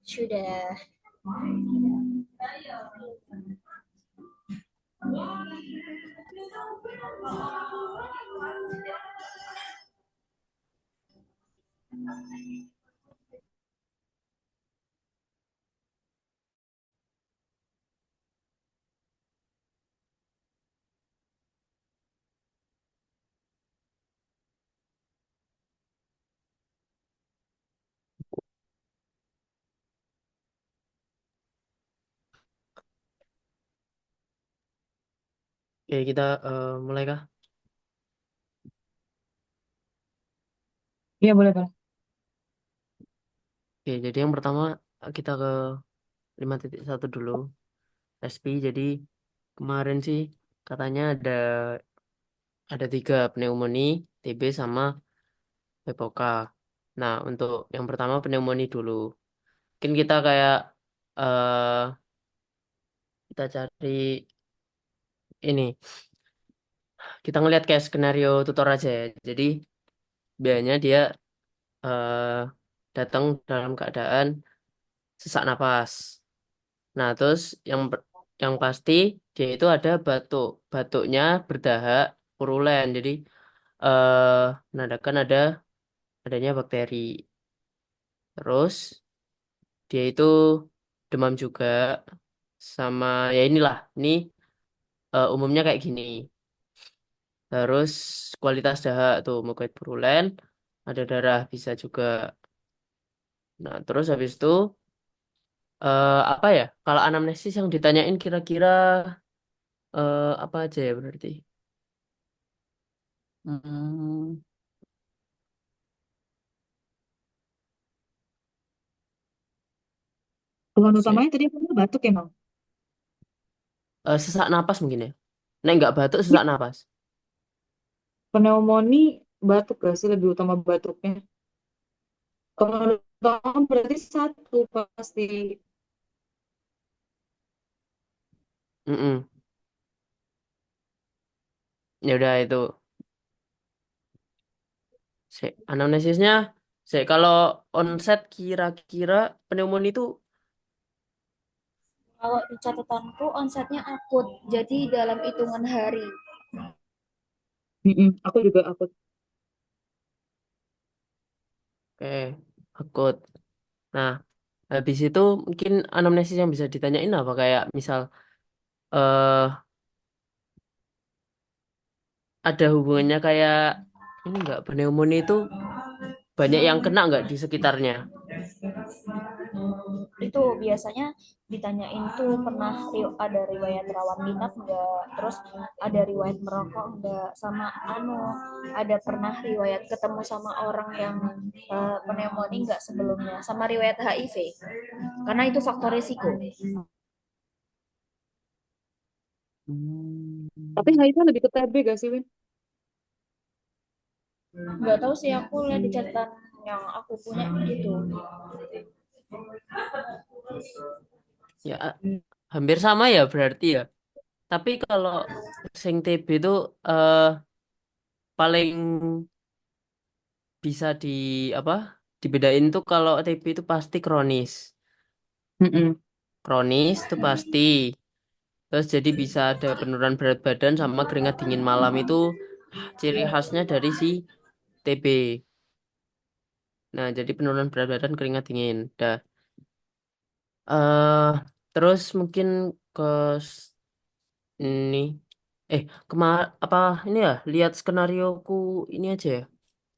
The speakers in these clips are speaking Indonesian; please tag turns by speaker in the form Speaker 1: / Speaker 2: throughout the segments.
Speaker 1: Sudah.
Speaker 2: Oke, kita mulai kah?
Speaker 3: Iya boleh Bang.
Speaker 2: Oke, jadi yang pertama kita ke 5.1 dulu. SP, jadi kemarin sih katanya ada tiga pneumoni, TB sama PPOK. Nah, untuk yang pertama pneumoni dulu. Mungkin kita kayak eh kita cari ini, kita ngelihat kayak skenario tutor aja ya. Jadi biasanya dia eh datang dalam keadaan sesak napas. Nah, terus yang pasti dia itu ada batuk. Batuknya berdahak purulen. Jadi eh menandakan adanya bakteri. Terus dia itu demam juga sama ya inilah. Ini umumnya kayak gini. Terus kualitas dahak tuh mukoid purulen, ada darah bisa juga. Nah, terus habis itu apa ya? Kalau anamnesis yang ditanyain kira-kira apa aja ya berarti? Hmm,
Speaker 3: Keluhan
Speaker 2: se-
Speaker 3: utamanya tadi aku batuk emang.
Speaker 2: sesak napas mungkin ya. Nah, nggak batuk,
Speaker 3: Ini
Speaker 2: sesak napas.
Speaker 3: pneumonia batuk gak sih lebih utama batuknya? Keluhan utama berarti satu pasti.
Speaker 2: Mm-mm. Ya udah itu. Anamnesisnya, kalau onset kira-kira pneumonia itu
Speaker 1: Kalau di catatanku onsetnya akut, jadi dalam hitungan hari.
Speaker 3: Aku juga aku.
Speaker 2: kayak akut. Nah, habis itu mungkin anamnesis yang bisa ditanyain apa kayak misal eh ada hubungannya kayak ini nggak pneumonia itu banyak yang kena nggak di sekitarnya?
Speaker 1: Itu biasanya ditanyain tuh pernah ada riwayat rawat inap enggak, terus ada riwayat merokok enggak, sama ada pernah riwayat ketemu sama orang yang pneumonia enggak sebelumnya, sama riwayat HIV karena itu faktor risiko.
Speaker 3: Tapi
Speaker 2: Hmm.
Speaker 3: HIV lebih ke TB gak sih, Win?
Speaker 1: Enggak tahu sih, aku lihat di catatan yang aku punya itu.
Speaker 2: Ya hampir sama ya berarti ya. Tapi kalau sing TB itu eh paling bisa apa dibedain tuh kalau TB itu pasti kronis.
Speaker 3: Mm-mm.
Speaker 2: Kronis itu pasti. Terus jadi bisa ada penurunan berat badan sama keringat dingin malam itu ciri khasnya dari si TB. Nah, jadi penurunan berat badan keringat dingin. Dah. eh Terus mungkin ke ini apa ini ya lihat skenarioku ini aja ya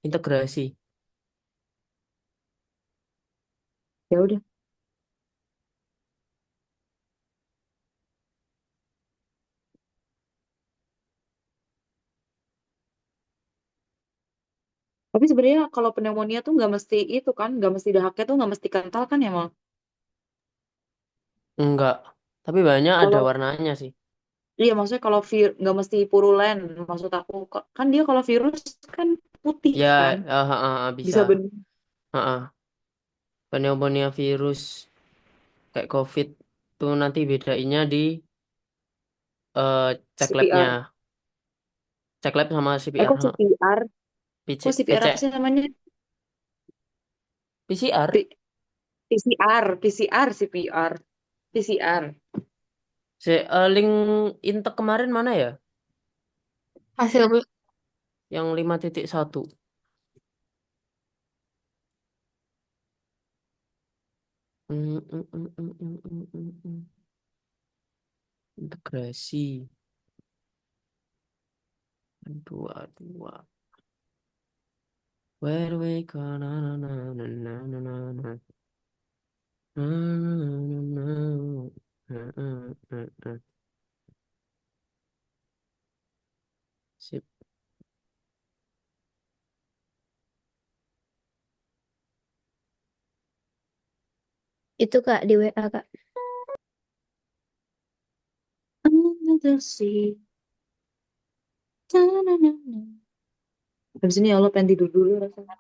Speaker 2: integrasi.
Speaker 3: Ya udah. Tapi sebenarnya kalau pneumonia tuh nggak mesti itu kan, nggak mesti dahaknya tuh nggak mesti kental kan ya, Mal?
Speaker 2: Enggak, tapi banyak ada
Speaker 3: Kalau
Speaker 2: warnanya sih.
Speaker 3: iya maksudnya kalau nggak mesti purulen, maksud aku kan dia kalau virus kan putih
Speaker 2: Ya,
Speaker 3: kan, bisa
Speaker 2: bisa.
Speaker 3: bener
Speaker 2: Pneumonia virus kayak COVID tuh nanti bedainnya di cek labnya,
Speaker 3: CPR.
Speaker 2: cek lab sama CPR,
Speaker 3: Kok CPR? Kok CPR apa
Speaker 2: PC,
Speaker 3: sih namanya?
Speaker 2: PCR.
Speaker 3: PCR, PCR, CPR, PCR.
Speaker 2: Link Intek kemarin mana ya?
Speaker 4: Hasil
Speaker 2: Yang 5.1. Mm, mm, mm, mm, mm, mm, mm, mm. Integrasi. Dua, dua. Where we gonna na na na na na na na. Na, na, na, na. Sip.
Speaker 4: itu Kak di WA Kak.
Speaker 3: Another sea. Ta-na-na-na. Habis ini ya Allah pengen tidur dulu rasanya.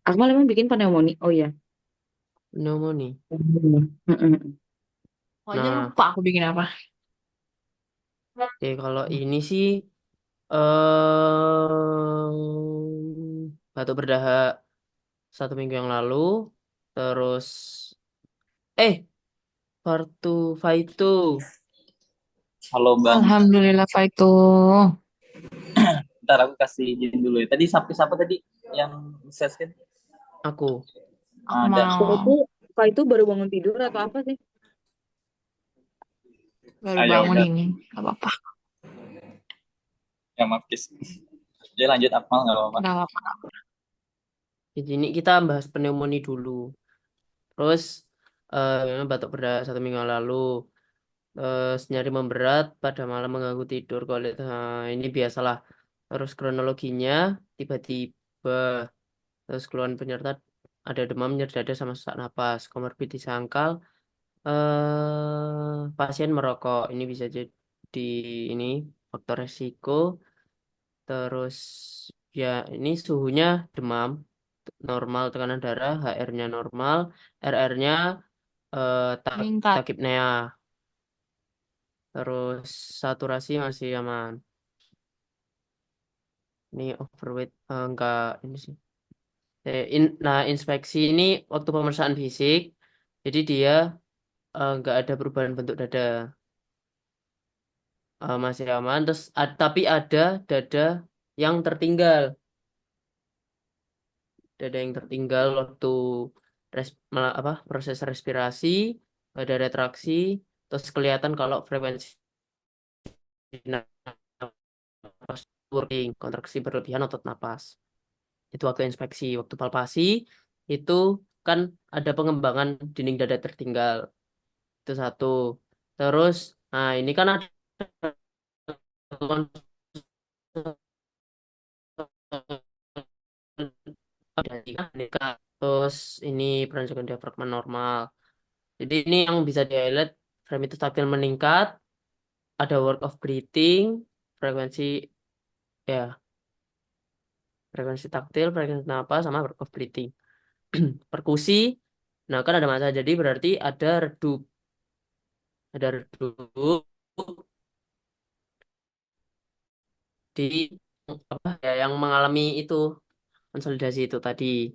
Speaker 3: Akmal emang bikin pneumonia. Oh iya.
Speaker 2: Pneumonia.
Speaker 3: Mm-mm.
Speaker 4: Oh, aja
Speaker 2: Nah,
Speaker 4: lupa aku bikin apa.
Speaker 2: oke, kalau ini sih batuk berdahak 1 minggu yang lalu, terus Fartu Faitu.
Speaker 5: Halo Bang,
Speaker 4: Alhamdulillah Pak itu.
Speaker 5: ntar aku kasih izin dulu ya. Tadi siapa tadi yang session?
Speaker 2: Aku.
Speaker 4: Aku
Speaker 5: Ada.
Speaker 4: mau
Speaker 3: Kak itu baru bangun tidur atau apa sih?
Speaker 4: baru
Speaker 5: Ayo
Speaker 4: bangun
Speaker 5: udah,
Speaker 4: ini. Gak apa-apa.
Speaker 5: ya maaf Kis. Jadi lanjut Akmal nggak apa-apa.
Speaker 4: Gak apa-apa.
Speaker 2: Jadi ini kita bahas pneumonia dulu. Terus batuk berdahak 1 minggu yang lalu. Terus nyari memberat pada malam mengganggu tidur. Kalau ini biasalah. Terus kronologinya tiba-tiba terus keluhan penyerta ada demam, nyeri dada sama sesak napas. Komorbid disangkal pasien merokok. Ini bisa jadi ini faktor resiko. Terus ya ini suhunya demam normal, tekanan darah, HR-nya normal, RR-nya
Speaker 4: Meningkat.
Speaker 2: takipnea. Terus saturasi masih aman. Ini overweight enggak ini sih. Nah, inspeksi ini waktu pemeriksaan fisik, jadi dia enggak ada perubahan bentuk dada. Masih aman. Terus tapi ada dada yang tertinggal. Dada yang tertinggal waktu proses respirasi, ada retraksi, terus kelihatan kalau frekuensi napas working, kontraksi berlebihan otot napas. Itu waktu inspeksi, waktu palpasi itu kan ada pengembangan dinding dada tertinggal. Itu satu. Terus, nah ini kan ada terus ini perancangan diafragma normal. Jadi ini yang bisa di highlight frame itu stabil meningkat, ada work of breathing, frekuensi ya, frekuensi taktil, frekuensi napas sama work of breathing. Perkusi, nah kan ada masa jadi berarti ada redup di apa ya yang mengalami itu konsolidasi itu tadi.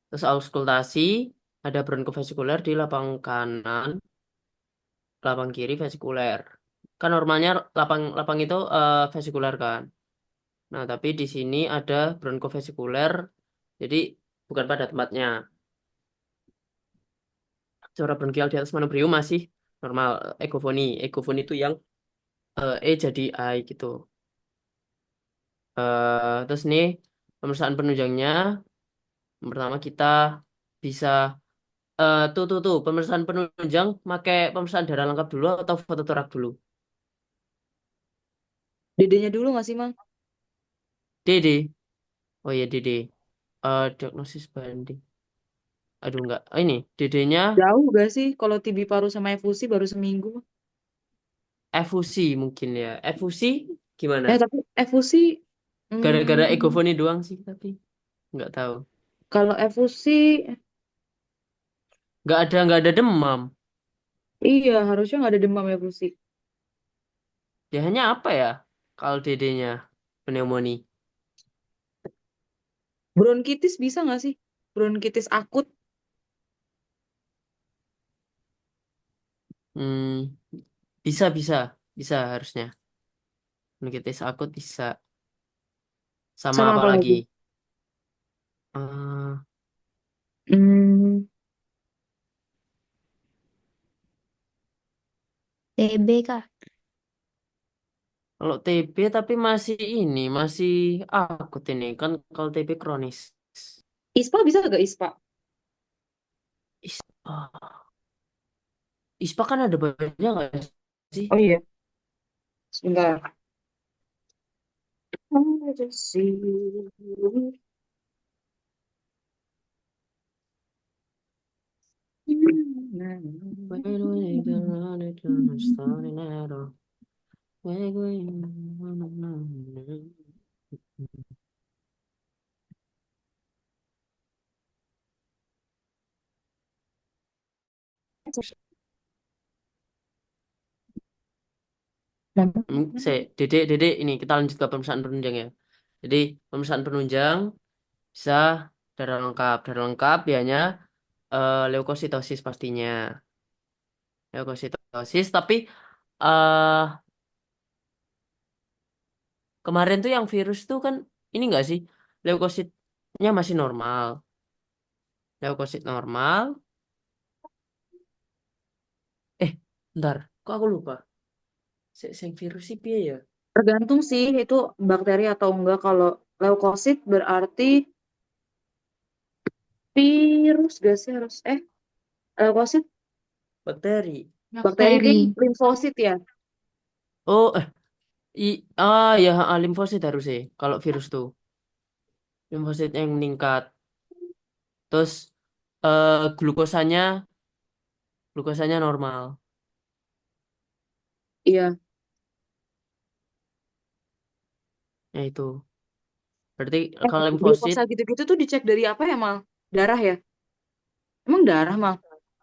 Speaker 2: Terus auskultasi, ada bronkovaskuler di lapang kanan, lapang kiri vesikuler. Kan normalnya lapang lapang itu vesikuler kan. Nah, tapi di sini ada bronkovaskuler, jadi bukan pada tempatnya. Corak bronkial di atas manobrium masih normal. Egofoni, egofoni itu yang jadi I gitu. Terus nih pemeriksaan penunjangnya, yang pertama kita bisa tuh pemeriksaan penunjang pakai pemeriksaan darah lengkap dulu atau foto torak dulu.
Speaker 3: Dedenya dulu nggak sih, Mang?
Speaker 2: DD, oh ya DD. Diagnosis banding. Aduh enggak. Ini DD-nya
Speaker 3: Jauh gak sih kalau TB paru sama efusi baru seminggu?
Speaker 2: efusi mungkin ya. Efusi gimana?
Speaker 3: Tapi efusi,
Speaker 2: Gara-gara
Speaker 3: hmm,
Speaker 2: egofoni doang sih tapi nggak tahu.
Speaker 3: kalau efusi,
Speaker 2: Nggak ada demam.
Speaker 3: iya harusnya nggak ada demam efusi.
Speaker 2: Ya hanya apa ya? Kalau DD-nya pneumonia.
Speaker 3: Bronkitis bisa nggak sih? Bronkitis akut.
Speaker 2: Hmm, bisa, bisa, bisa harusnya. Bronkitis akut bisa. Sama
Speaker 3: Sama
Speaker 2: apa
Speaker 3: apa
Speaker 2: lagi?
Speaker 3: lagi?
Speaker 2: Eh,
Speaker 3: Hmm,
Speaker 1: TB Kak.
Speaker 2: kalau TB tapi masih ini, masih akut ini kan kalau TB kronis.
Speaker 3: ISPA bisa nggak ISPA?
Speaker 2: ISPA, ISPA kan ada banyak nggak sih?
Speaker 3: Oh iya, sebentar. I just see you.
Speaker 2: When we don't run it, don't start it at all. When we- Dedek, Dedek, ini kita lanjut ke pemeriksaan penunjang ya. Jadi pemeriksaan penunjang bisa darah lengkap, biasanya leukositosis pastinya, leukositosis. Tapi eh kemarin tuh yang virus tuh kan ini enggak sih, leukositnya masih normal, leukosit normal. Eh, Ntar, kok aku lupa. Sing virus sih piye ya?
Speaker 3: Tergantung sih itu bakteri atau enggak. Kalau leukosit berarti virus gak sih harus leukosit
Speaker 2: Bakteri.
Speaker 3: bakteri
Speaker 4: Bakteri.
Speaker 3: ding limfosit ya.
Speaker 2: Oh, ya, limfosit harus sih. Kalau virus tuh, limfosit yang meningkat. Terus glukosanya, glukosanya normal.
Speaker 3: Iya.
Speaker 2: Ya itu. Berarti kalau limfosit,
Speaker 3: Glukosa gitu-gitu tuh dicek dari apa ya, Mal? Darah ya? Emang darah, Mal?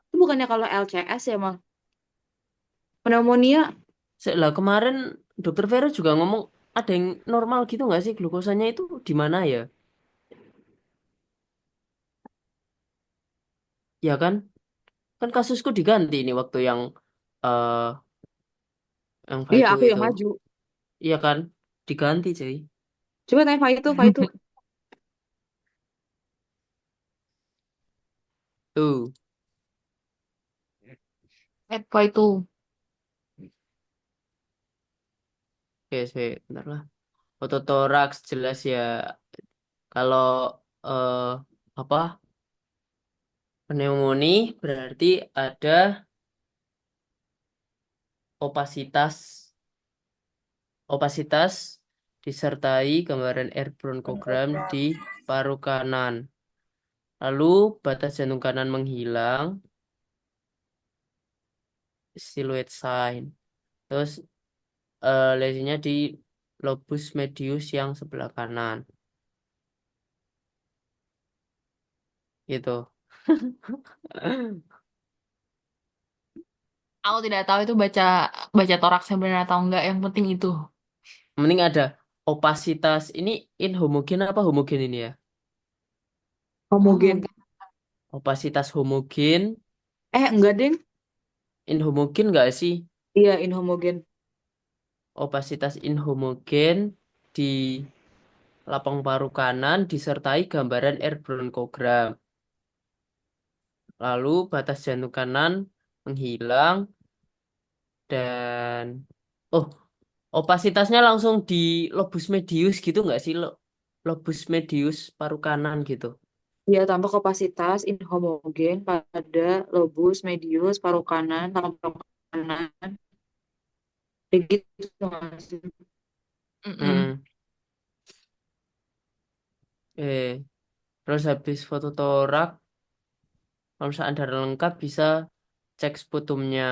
Speaker 3: Itu bukannya kalau LCS ya, Mal? Pneumonia,
Speaker 2: lah kemarin dokter Vera juga ngomong ada yang normal gitu nggak sih glukosanya itu di mana ya? Ya kan? Kan kasusku diganti ini waktu eh yang
Speaker 3: iya
Speaker 2: Faitu
Speaker 3: aku yang
Speaker 2: itu.
Speaker 3: maju.
Speaker 2: Iya kan? Diganti, cuy.
Speaker 3: Coba tanya Faitu.
Speaker 2: Tuh,
Speaker 4: Apa itu?
Speaker 2: oke, sih, bentar lah. Ototoraks jelas ya. Kalau eh apa? Pneumonia berarti ada opasitas, opasitas disertai gambaran air bronkogram di paru kanan. Lalu batas jantung kanan menghilang, siluet sign. Terus lesinya di lobus medius yang sebelah kanan. Gitu.
Speaker 4: Aku tidak tahu itu baca baca toraksnya benar atau enggak. Yang penting itu.
Speaker 2: Mending ada opasitas. Ini inhomogen apa homogen ini ya?
Speaker 4: Oh,
Speaker 3: Homogen.
Speaker 4: mungkin.
Speaker 2: Opasitas homogen.
Speaker 3: Enggak, Ding.
Speaker 2: Inhomogen nggak sih?
Speaker 3: Iya, inhomogen.
Speaker 2: Opasitas inhomogen di lapang paru kanan disertai gambaran air bronkogram. Lalu batas jantung kanan menghilang dan oh, opasitasnya langsung di lobus medius gitu nggak sih? Lobus medius paru kanan gitu.
Speaker 3: Iya, tambah kapasitas inhomogen pada lobus medius paru kanan, paru kanan. Kayak gitu nggak sih?
Speaker 4: Mm-mm.
Speaker 2: Mm-mm. Eh, Terus habis foto torak, kalau misalnya darah lengkap bisa cek sputumnya.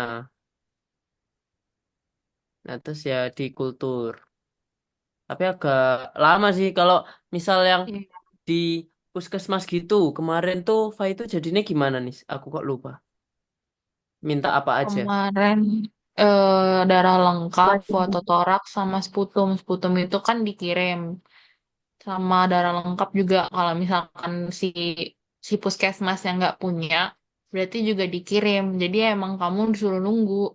Speaker 2: Nah, terus ya di kultur. Tapi agak lama sih kalau misal yang
Speaker 4: Iya.
Speaker 2: di puskesmas gitu. Kemarin tuh Fa itu jadinya gimana nih? Aku kok lupa. Minta apa aja?
Speaker 4: Kemarin darah lengkap, foto
Speaker 3: Lanjut.
Speaker 4: toraks sama sputum. Sputum itu kan dikirim. sama darah lengkap juga. Kalau misalkan si si puskesmas yang nggak punya, berarti juga dikirim. Jadi emang kamu disuruh nunggu.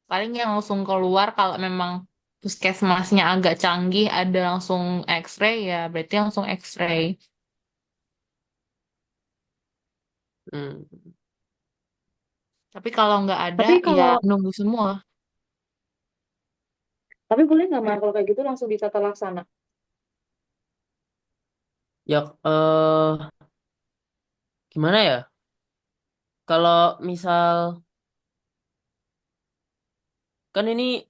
Speaker 4: Paling yang langsung keluar kalau memang puskesmasnya agak canggih, ada langsung X-ray ya, berarti langsung X-ray.
Speaker 2: Hmm.
Speaker 4: Tapi kalau nggak ada,
Speaker 3: Tapi
Speaker 4: ya
Speaker 3: kalau
Speaker 4: nunggu semua.
Speaker 3: tapi boleh nggak Mar kalau kayak gitu langsung bisa terlaksana?
Speaker 2: Ya, gimana ya? Kalau misal kan ini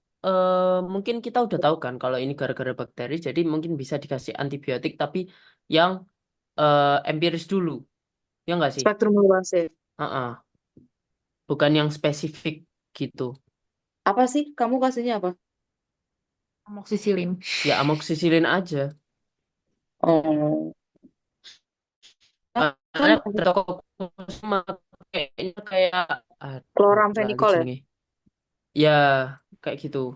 Speaker 2: mungkin kita udah tahu kan kalau ini gara-gara bakteri, jadi mungkin bisa dikasih antibiotik tapi yang empiris dulu, ya nggak sih?
Speaker 3: Spektrum luas ya.
Speaker 2: Heeh. Bukan yang spesifik gitu.
Speaker 3: Apa sih? Kamu kasihnya apa?
Speaker 4: Amoxicillin.
Speaker 2: Ya amoksisilin aja.
Speaker 3: Oh,
Speaker 2: Ada
Speaker 3: kan
Speaker 2: toko kusuma kayaknya kayak aduh lali
Speaker 3: chloramphenicol ya.
Speaker 2: jenenge. Ya kayak gitu.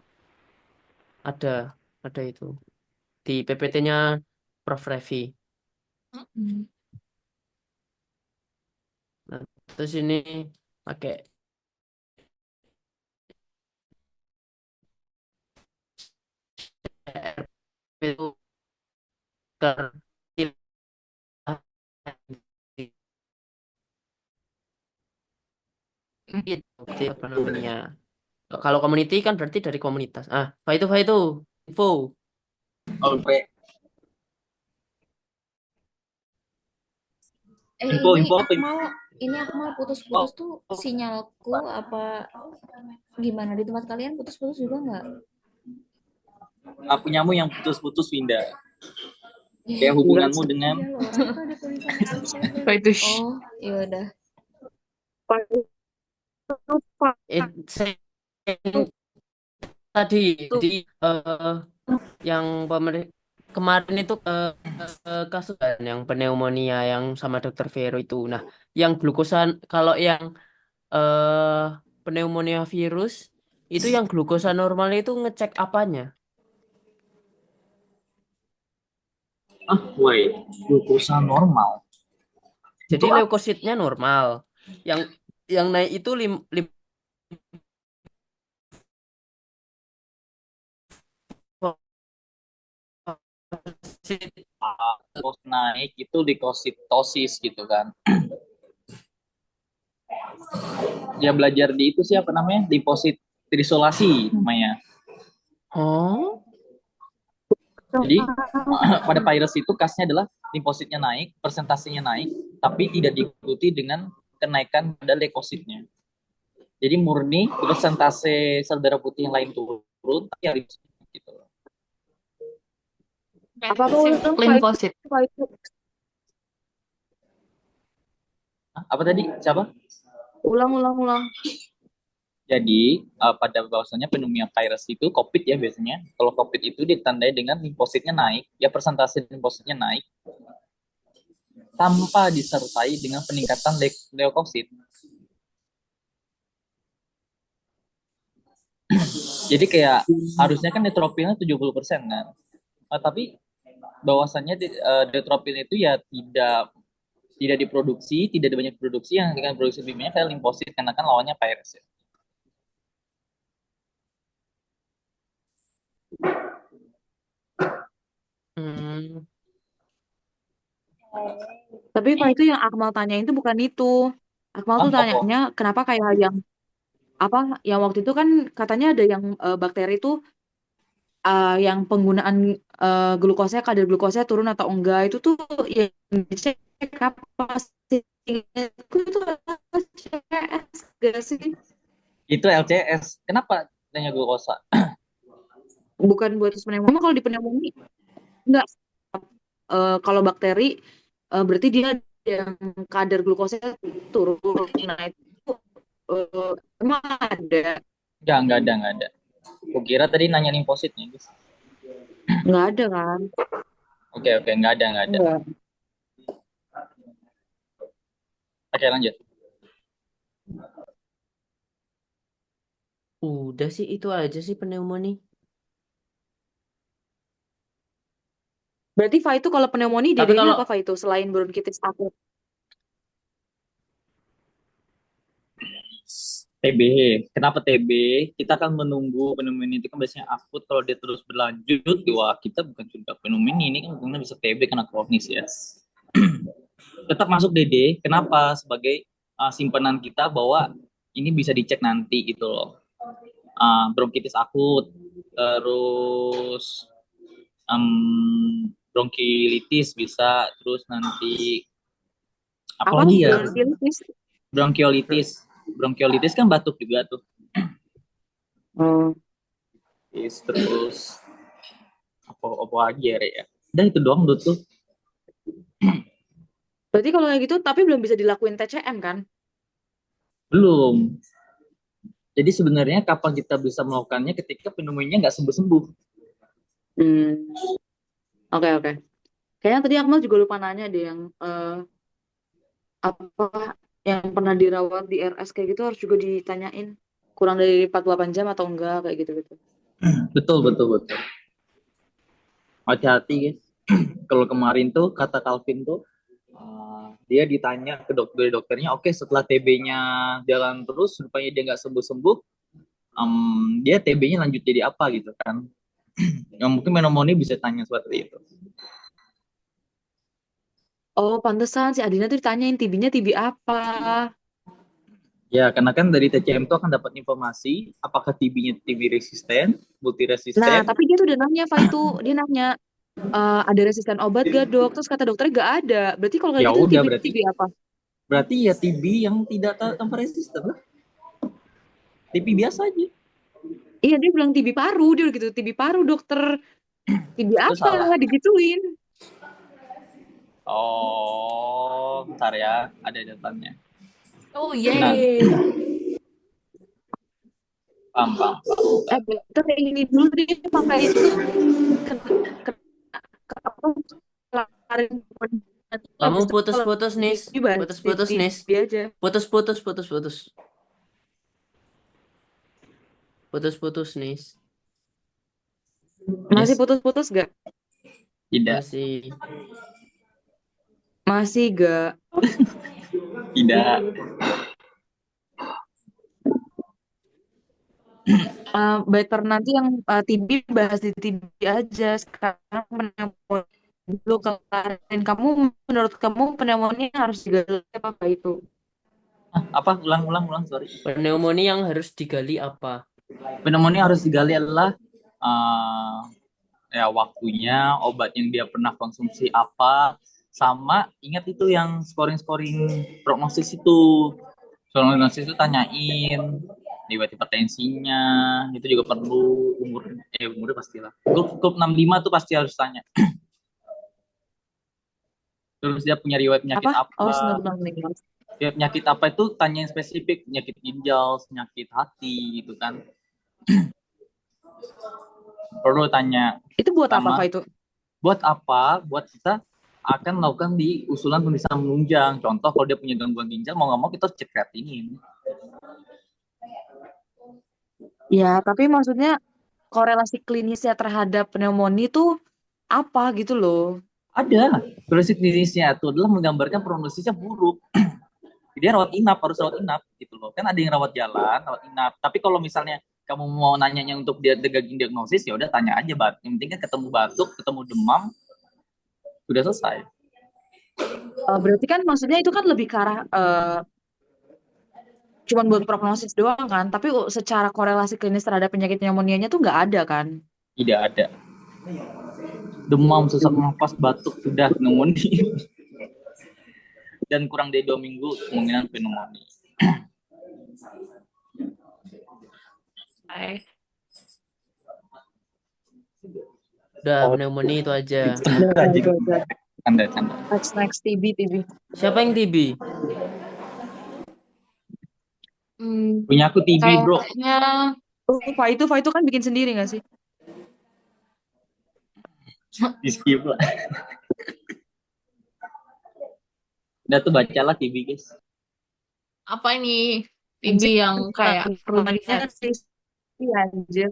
Speaker 2: Ada ada itu di PPT-nya Prof Revi.
Speaker 4: Mm.
Speaker 2: Nah, terus ini pakai itu ter Jadi apa namanya? Kalau community kan berarti dari komunitas. Ah, Faitu info.
Speaker 5: Oke. Info
Speaker 1: Ini
Speaker 5: info apa?
Speaker 1: Akmal putus-putus tuh sinyalku apa gimana? Di tempat kalian putus-putus juga nggak?
Speaker 5: Punyamu yang putus-putus pindah.
Speaker 1: Ih,
Speaker 5: Kayak
Speaker 3: Enggak
Speaker 5: hubunganmu
Speaker 3: sih.
Speaker 5: dengan
Speaker 1: iya loh, orang tuh ada tulisan L7.
Speaker 4: Apa itu?
Speaker 1: Oh, iya udah.
Speaker 2: Saya tadi jadi yang pemerintah kemarin itu kasus kan yang pneumonia yang sama dokter Vero itu. Nah, yang glukosan kalau yang eh pneumonia virus itu yang glukosa normal itu ngecek apanya?
Speaker 5: wait, glukosa normal.
Speaker 2: Jadi
Speaker 5: Itu apa?
Speaker 2: leukositnya normal. Yang naik itu limfosit.
Speaker 5: Terus naik itu likositosis gitu kan. Ya belajar di itu sih apa namanya? Liposit terisolasi namanya.
Speaker 2: Oh,
Speaker 5: Jadi pada virus itu kasnya adalah limfositnya naik, persentasenya naik, tapi tidak diikuti dengan kenaikan pada leukositnya. Jadi murni persentase sel darah putih yang lain turun, tapi yang limfosit gitu.
Speaker 3: Apa ulang
Speaker 4: Limfosit.
Speaker 3: Faitu?
Speaker 5: Apa tadi? Siapa?
Speaker 3: Ulang.
Speaker 5: Jadi pada bahwasanya pneumonia virus itu COVID ya biasanya. Kalau COVID itu ditandai dengan limfositnya naik, ya persentase limfositnya naik tanpa disertai dengan peningkatan leukosit. Jadi kayak harusnya kan neutropilnya 70% kan. Tapi bahwasannya neutropil itu ya tidak diproduksi, tidak banyak produksi yang dengan produksi lebih banyak kayak limfosit karena kan lawannya virus ya.
Speaker 2: hmm.
Speaker 3: Tapi Pak itu yang Akmal tanyain itu bukan itu. Akmal tuh
Speaker 5: Apa?
Speaker 3: tanyanya kenapa kayak yang apa yang waktu itu kan katanya ada yang bakteri itu yang penggunaan glukosanya kadar glukosanya turun atau enggak itu tuh yang dicek apa sih? Itu LCS gak sih?
Speaker 5: Itu LCS. Kenapa tanya glukosa?
Speaker 3: Bukan buat pneumonia. Kalau di pneumonia enggak. Kalau bakteri berarti dia yang kadar glukosanya turun. Nah itu emang ada?
Speaker 5: Enggak ada. Kukira tadi nanya limfositnya, guys.
Speaker 3: Nggak ada kan?
Speaker 5: Oke, enggak ada.
Speaker 3: Enggak.
Speaker 5: Oke, lanjut.
Speaker 2: Udah sih itu aja sih pneumonia.
Speaker 3: Berarti Fa itu kalau pneumonia
Speaker 2: Tapi
Speaker 3: DD-nya
Speaker 2: kalau
Speaker 3: apa Fa itu selain bronkitis akut?
Speaker 5: TB. Kenapa TB? Kita akan menunggu pneumonia itu kan biasanya akut. Kalau dia terus berlanjut, wah kita bukan cuma pneumonia, ini kan mungkin bisa TB karena kronis ya. Tetap masuk DD. Kenapa? Sebagai simpanan kita bahwa ini bisa dicek nanti gitu loh. Bronkitis akut, terus bronkiolitis bisa, terus nanti apa
Speaker 3: Apa
Speaker 5: lagi ya?
Speaker 3: bronkiolitis?
Speaker 5: Bronkiolitis. Bronkiolitis kan batuk juga tuh.
Speaker 3: Oh.
Speaker 5: Terus apa lagi ya, Rek, ya? Udah itu doang tuh.
Speaker 3: Berarti kalau kayak gitu tapi belum bisa dilakuin TCM kan?
Speaker 5: Belum. Jadi sebenarnya kapan kita bisa melakukannya ketika pneumonia nggak sembuh-sembuh.
Speaker 3: Oke. Kayaknya tadi Akmal juga lupa nanya deh yang apa yang pernah dirawat di RS kayak gitu harus juga ditanyain kurang dari 48 jam atau enggak kayak gitu-gitu.
Speaker 5: Betul. Hati-hati guys. Kalau kemarin tuh kata Calvin tuh dia ditanya ke dokternya, oke, setelah TB-nya jalan terus supaya dia nggak sembuh-sembuh, dia TB-nya lanjut jadi apa gitu kan? Yang mungkin pneumonia bisa tanya seperti itu.
Speaker 3: Oh, pantesan si Adina tuh ditanyain TB-nya TB apa.
Speaker 5: Ya, karena kan dari TCM itu akan dapat informasi apakah TB-nya TB resisten,
Speaker 3: Nah,
Speaker 5: multiresisten.
Speaker 3: tapi dia tuh udah nanya, Fa itu. Dia nanya, ada resisten obat gak, Dok? Terus kata dokternya gak ada. Berarti kalau kayak
Speaker 5: Ya
Speaker 3: gitu
Speaker 5: udah
Speaker 3: TB apa?
Speaker 5: berarti ya TB yang tidak tanpa resisten lah. TB biasa aja.
Speaker 3: Iya, dia bilang TB paru. Dia udah gitu, TB paru, dokter. TB
Speaker 5: Itu
Speaker 3: apa?
Speaker 5: salah.
Speaker 3: Digituin.
Speaker 5: Oh, bentar ya, ada datanya.
Speaker 4: Oh
Speaker 5: Nah,
Speaker 4: yeay.
Speaker 5: paham.
Speaker 3: Dokter kayak gini dulu deh, pakai itu. Apa? Kelarin
Speaker 2: kamu
Speaker 3: habis itu kalau
Speaker 2: putus-putus nis,
Speaker 3: TB bahas
Speaker 2: putus-putus nis,
Speaker 3: TB aja.
Speaker 2: putus-putus nis.
Speaker 3: Masih
Speaker 5: Yes,
Speaker 3: putus-putus gak?
Speaker 5: tidak,
Speaker 3: Masih gak?
Speaker 5: tidak.
Speaker 3: Better nanti yang TB bahas di TB aja. Sekarang pneumonia dulu kelarin. Menurut kamu pneumonia harus digali apa itu?
Speaker 5: Apa? Ulang, sorry.
Speaker 2: Pneumonia yang harus digali apa?
Speaker 5: Pneumonia harus digali adalah ya waktunya, obat yang dia pernah konsumsi apa, sama ingat itu yang scoring prognosis itu. Prognosis itu tanyain riwayat hipertensinya, itu juga perlu, umurnya pastilah. Grup 65 tuh pasti harus tanya. Terus dia punya riwayat penyakit
Speaker 3: Apa?
Speaker 5: apa?
Speaker 3: Oh, 96.
Speaker 5: Ya, penyakit apa itu tanya yang spesifik, penyakit ginjal, penyakit hati gitu kan. Perlu tanya.
Speaker 3: Itu buat apa,
Speaker 5: Sama
Speaker 3: Pak itu?
Speaker 5: buat apa? Buat kita akan melakukan di usulan pemeriksaan menunjang. Contoh kalau dia punya gangguan ginjal, mau nggak mau kita cek kreatinin.
Speaker 3: Ya, tapi maksudnya korelasi klinisnya terhadap pneumonia itu apa gitu loh.
Speaker 5: Ada. Prognosis klinisnya itu adalah menggambarkan prognosisnya buruk. Dia harus rawat inap gitu loh. Kan ada yang rawat jalan, rawat inap. Tapi kalau misalnya kamu mau nanyanya untuk dia degakin diagnosis, ya udah tanya aja, Bat. Yang penting kan ketemu batuk, ketemu demam, sudah selesai.
Speaker 3: Berarti kan maksudnya itu kan lebih ke arah cuman buat prognosis doang kan, tapi secara korelasi klinis terhadap penyakit pneumonia-nya tuh nggak ada kan?
Speaker 5: Tidak ada. Demam, sesak nafas, batuk, sudah pneumonia. Dan kurang dari 2 minggu kemungkinan pneumonia.
Speaker 2: Udah, pneumonia itu aja.
Speaker 5: Canda.
Speaker 3: Next TB.
Speaker 2: Siapa yang TB?
Speaker 5: Punya aku TB, bro.
Speaker 3: Fa itu kan bikin sendiri nggak sih?
Speaker 5: Di skip lah. Udah tuh bacalah TB, guys.
Speaker 4: Apa ini TB yang kayak rutinnya?
Speaker 3: Iya, anjir.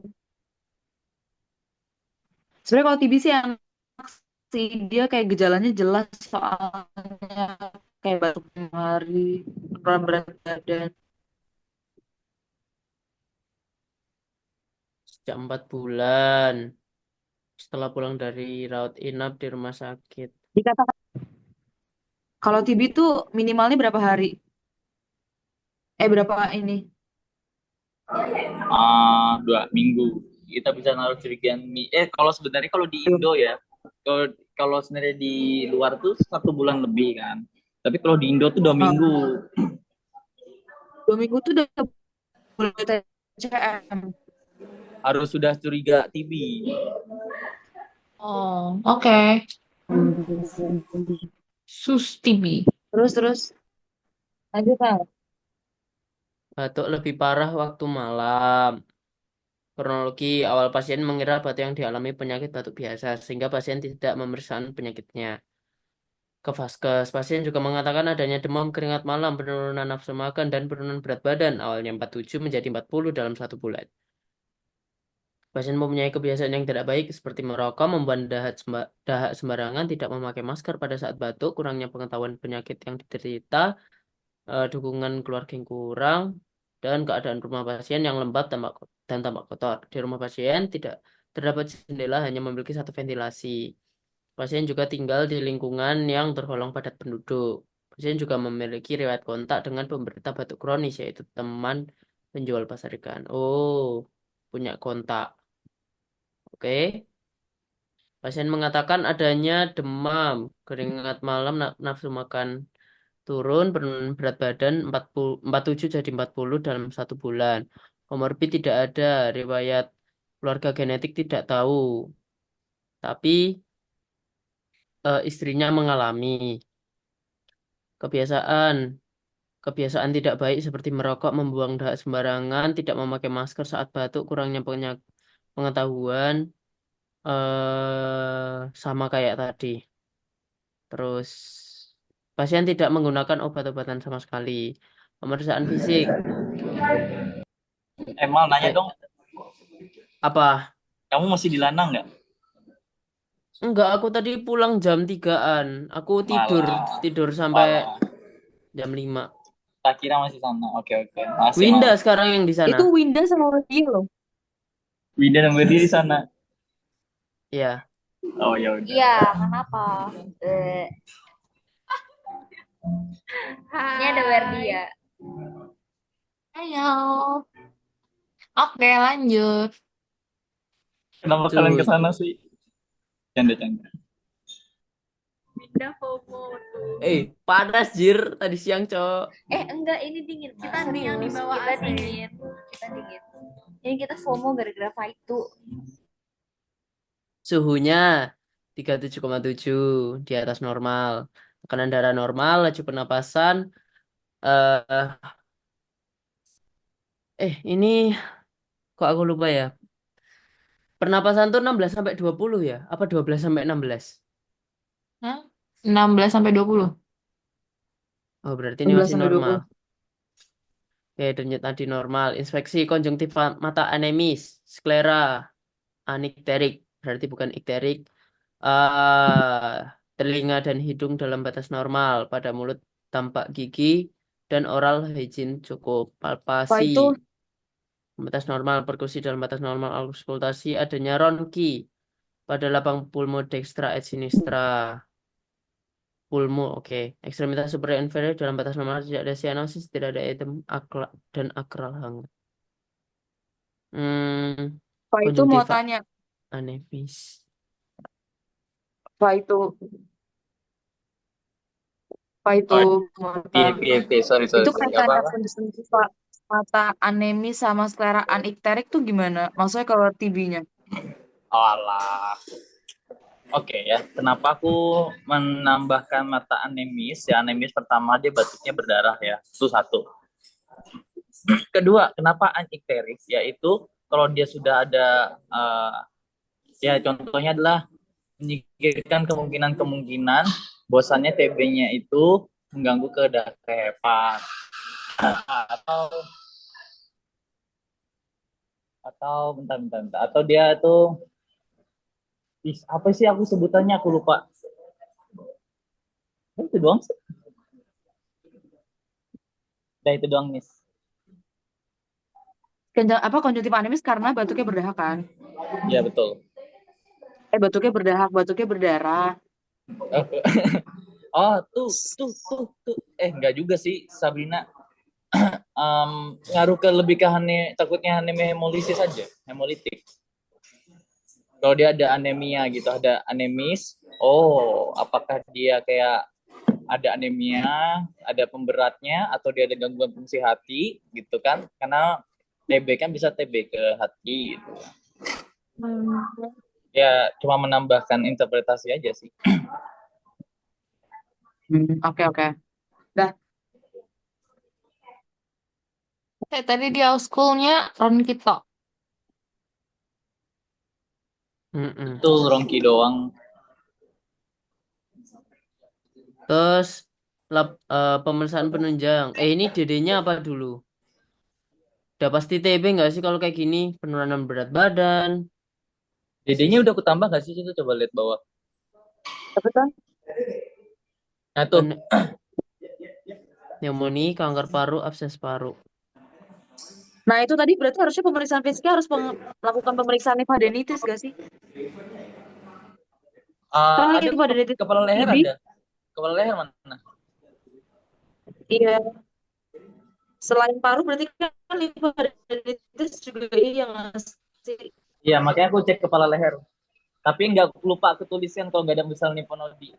Speaker 3: Sebenarnya kalau TB sih yang sih, dia kayak gejalanya jelas soalnya kayak batuk hari, penurunan berat badan.
Speaker 2: Sejak 4 bulan setelah pulang dari rawat inap di rumah sakit.
Speaker 3: Dikatakan kalau TB tuh minimalnya berapa hari? Berapa ini?
Speaker 5: 2 minggu kita bisa naruh curigaan kalau sebenarnya kalau di Indo ya, kalau kalau sebenarnya di luar tuh 1 bulan lebih kan, tapi kalau di Indo tuh 2 minggu.
Speaker 3: 2 minggu tuh udah boleh TCM.
Speaker 5: Harus sudah curiga TB.
Speaker 4: Oh, oke. Sus TB.
Speaker 3: Terus lanjut Kak.
Speaker 2: Batuk lebih parah waktu malam. Kronologi awal pasien mengira batuk yang dialami penyakit batuk biasa, sehingga pasien tidak memeriksakan penyakitnya. Ke vaskes, pasien juga mengatakan adanya demam, keringat malam, penurunan nafsu makan, dan penurunan berat badan. Awalnya 47 menjadi 40 dalam 1 bulan. Pasien mempunyai kebiasaan yang tidak baik seperti merokok, membuang dahak sembarangan, tidak memakai masker pada saat batuk, kurangnya pengetahuan penyakit yang diderita, dukungan keluarga yang kurang, dan keadaan rumah pasien yang lembab dan tampak kotor. Di rumah pasien tidak terdapat jendela, hanya memiliki satu ventilasi. Pasien juga tinggal di lingkungan yang tergolong padat penduduk. Pasien juga memiliki riwayat kontak dengan penderita batuk kronis, yaitu teman penjual pasar ikan. Oh, punya kontak. Oke. Pasien mengatakan adanya demam, keringat malam, nafsu makan turun, penurunan berat badan 47 jadi 40 dalam 1 bulan. Komorbid tidak ada, riwayat keluarga genetik tidak tahu, tapi istrinya mengalami. Kebiasaan, kebiasaan tidak baik seperti merokok, membuang dahak sembarangan, tidak memakai masker saat batuk, kurangnya pengetahuan, sama kayak tadi. Terus pasien tidak menggunakan obat-obatan sama sekali. Pemeriksaan fisik.
Speaker 5: Mal nanya
Speaker 2: Eh,
Speaker 5: dong,
Speaker 2: apa?
Speaker 5: kamu masih di Lanang nggak?
Speaker 2: Enggak, aku tadi pulang jam 3-an. Aku tidur,
Speaker 5: Malah,
Speaker 2: tidur sampai
Speaker 5: malah.
Speaker 2: jam 5.
Speaker 5: Tak kira masih sana. Oke, oke. Masih
Speaker 2: Winda
Speaker 5: Mal.
Speaker 2: sekarang yang di sana.
Speaker 3: Itu Winda sama Rodia loh.
Speaker 5: Winda dan Berdi di sana.
Speaker 2: Iya.
Speaker 5: Oh ya udah.
Speaker 1: Iya, kenapa? Ini ada Werdi ya.
Speaker 4: Ayo. Oke, lanjut.
Speaker 5: Kenapa kalian ke
Speaker 2: Lanjut.
Speaker 5: sana sih? Canda-canda.
Speaker 1: Udah FOMO tuh.
Speaker 2: Panas jir tadi siang, Cok.
Speaker 1: Enggak, ini dingin. Kita
Speaker 4: yang di
Speaker 1: serius.
Speaker 4: bawah
Speaker 1: Kita
Speaker 4: AC.
Speaker 1: dingin. Kita dingin. Ini kita FOMO gara-gara itu.
Speaker 2: Suhunya 37,7 di atas normal. Tekanan darah normal, laju pernapasan eh ini kok aku lupa ya. Pernapasan tuh 16 sampai 20 ya? Apa 12 sampai 16?
Speaker 4: Hah? 16 sampai 20.
Speaker 2: Oh, berarti ini
Speaker 3: 16
Speaker 2: masih
Speaker 3: sampai
Speaker 2: normal.
Speaker 3: 20.
Speaker 2: Oke, denyut nadi normal. Inspeksi konjungtiva mata anemis, sklera, anikterik, berarti bukan ikterik. Telinga dan hidung dalam batas normal, pada mulut tampak gigi dan oral hygiene cukup.
Speaker 3: Apa
Speaker 2: Palpasi
Speaker 3: itu?
Speaker 2: batas normal, perkusi dalam batas normal, auskultasi adanya ronki pada lapang pulmo dextra et sinistra. Pulmo, oke. Ekstremitas superior inferior dalam batas normal, tidak ada cyanosis, tidak ada edem dan akral hangat.
Speaker 3: Apa itu mau
Speaker 2: Konjungtiva
Speaker 3: tanya?
Speaker 2: anemis.
Speaker 3: Apa itu? Apa itu
Speaker 5: Oh,
Speaker 3: mau
Speaker 5: iya,
Speaker 3: tanya?
Speaker 5: iya, iya. Sorry, sorry,
Speaker 3: Itu
Speaker 5: sorry. Apa,
Speaker 3: kaitannya
Speaker 5: apa?
Speaker 3: konjungtiva mata anemis sama sklera anikterik tuh gimana? Maksudnya kalau TB-nya?
Speaker 5: Alah. Oke ya, kenapa aku menambahkan mata anemis? Ya, anemis pertama dia batuknya berdarah ya, itu satu. Kedua, kenapa anikterik? Yaitu kalau dia sudah ada, ya contohnya adalah menyingkirkan kemungkinan bosannya TB-nya itu mengganggu ke hepat, atau atau bentar, atau dia tuh Apa sih aku sebutannya, aku lupa. Itu doang sih. Nah, itu doang, Miss.
Speaker 3: Konjungtif animis karena batuknya berdahak kan?
Speaker 5: Iya, betul.
Speaker 3: Batuknya berdahak, batuknya berdarah.
Speaker 5: Oh, tuh. Enggak juga sih, Sabrina. Ngaruh ke lebih ke takutnya anemia hemolisis aja, hemolitik. Kalau dia ada anemia gitu, ada anemis, apakah dia kayak ada anemia, ada pemberatnya, atau dia ada gangguan fungsi hati gitu kan? Karena TB kan bisa TB ke hati gitu. Ya cuma menambahkan interpretasi aja sih.
Speaker 3: Oke. Dah.
Speaker 4: Tadi di schoolnya Ron kita.
Speaker 2: Mm-mm.
Speaker 5: Itu Rongki doang.
Speaker 2: Terus pemeriksaan penunjang. Ini DD-nya apa dulu? Udah pasti TB nggak sih kalau kayak gini? Penurunan berat badan,
Speaker 5: DD-nya udah aku tambah nggak sih? Itu coba lihat bawah.
Speaker 3: Tapi kan,
Speaker 5: Nah tuh,
Speaker 2: pneumonia, kanker paru, abses paru.
Speaker 3: nah itu tadi berarti harusnya pemeriksaan fisiknya harus melakukan pemeriksaan hepatitis gak sih? Kan
Speaker 5: ada
Speaker 3: hepatitis
Speaker 5: kepala leher
Speaker 3: TB,
Speaker 5: ada. Kepala leher mana?
Speaker 3: iya. Selain paru berarti kan hepatitis juga iya nggak sih?
Speaker 5: Iya, makanya aku cek kepala leher. Tapi nggak lupa ketulisan kalau nggak ada misal limfonodi.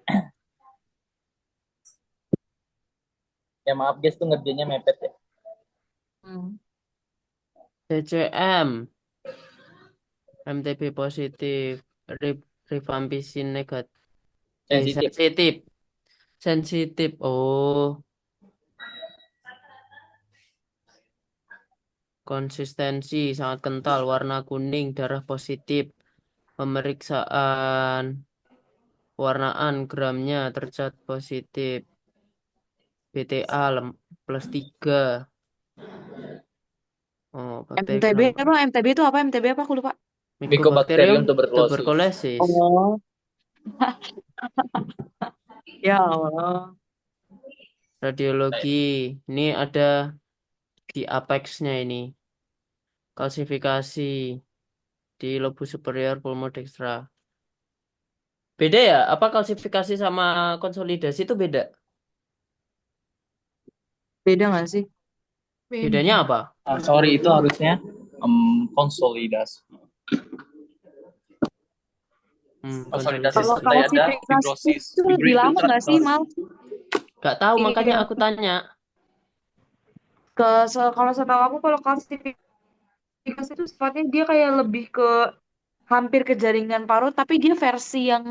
Speaker 5: Ya maaf guys, tuh ngerjainnya mepet ya.
Speaker 2: CCM, MTB positif, rifampicin negatif.
Speaker 5: Sensitif.
Speaker 2: Sensitif. Oh, konsistensi sangat kental, warna kuning, darah positif. Pemeriksaan warnaan gramnya tercatat positif. BTA +3. Oh, bakteri
Speaker 3: MTB
Speaker 2: gram.
Speaker 3: apa? MTB itu apa? MTB apa? Aku lupa.
Speaker 2: Mycobacterium
Speaker 5: Mycobacterium tuberculosis.
Speaker 2: tuberculosis.
Speaker 3: Oh, ya Allah.
Speaker 2: Radiologi. Ini ada di apexnya ini. Kalsifikasi di lobus superior pulmodextra. Beda ya? Apa kalsifikasi sama konsolidasi itu beda?
Speaker 3: Beda nggak sih?
Speaker 2: Bedanya
Speaker 4: Beda.
Speaker 2: apa?
Speaker 5: Sorry, itu harusnya konsolidasi. Konsolidasi
Speaker 3: Kalau
Speaker 2: Konsolidasi.
Speaker 5: selesai ada
Speaker 3: kalsifikasi
Speaker 5: fibrosis.
Speaker 3: itu lebih lama nggak sih, Mal?
Speaker 2: Gak tahu makanya
Speaker 3: Iya.
Speaker 2: aku tanya.
Speaker 3: Kalau setahu aku kalau kalsifikasi itu sifatnya dia kayak lebih ke hampir ke jaringan paru, tapi dia versi yang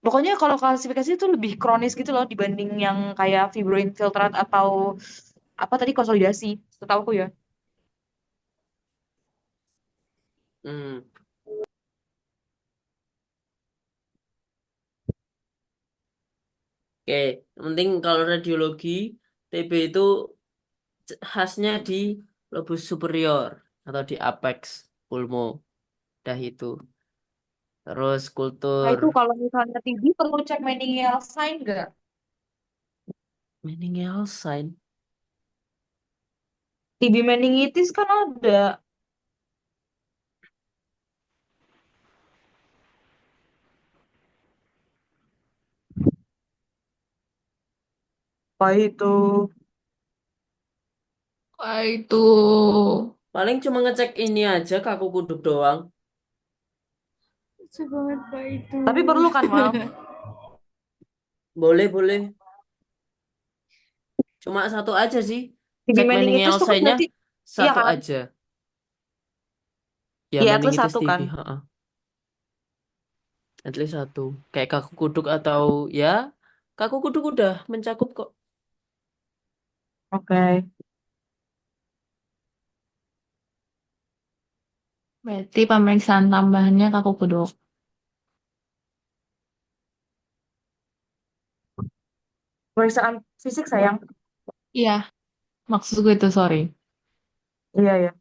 Speaker 3: pokoknya kalau kalsifikasi itu lebih kronis gitu loh dibanding yang kayak fibroinfiltrat atau apa tadi konsolidasi. Setahu aku ya.
Speaker 2: Hmm. Oke, yang penting kalau radiologi TB itu khasnya di lobus superior atau di apex pulmo. Dah itu. Terus
Speaker 3: Nah
Speaker 2: kultur
Speaker 3: itu kalau misalnya TB perlu cek meningeal sign nggak?
Speaker 2: meningeal sign.
Speaker 3: TB meningitis kan ada. Apa itu?
Speaker 4: Wah, itu.
Speaker 2: Paling cuma ngecek ini aja kaku kuduk doang.
Speaker 1: Lucu banget Pak itu.
Speaker 3: Tapi perlu kan, Mal?
Speaker 2: Boleh, boleh. Cuma satu aja sih.
Speaker 3: TB
Speaker 2: Cek
Speaker 3: meningitis
Speaker 2: meningeal
Speaker 3: tuh kan
Speaker 2: sign-nya
Speaker 3: berarti iya
Speaker 2: satu
Speaker 3: kan?
Speaker 2: aja. Ya,
Speaker 3: Iya, at least
Speaker 2: meningitis
Speaker 3: satu
Speaker 2: TB.
Speaker 3: kan.
Speaker 2: Ha-ha. At least satu. Kayak kaku kuduk atau ya, kaku kuduk udah mencakup kok.
Speaker 3: Oke.
Speaker 4: Berarti pemeriksaan tambahannya kaku kuduk.
Speaker 3: Pemeriksaan fisik sayang.
Speaker 4: Iya, maksudku itu, sorry.
Speaker 3: Iya ya.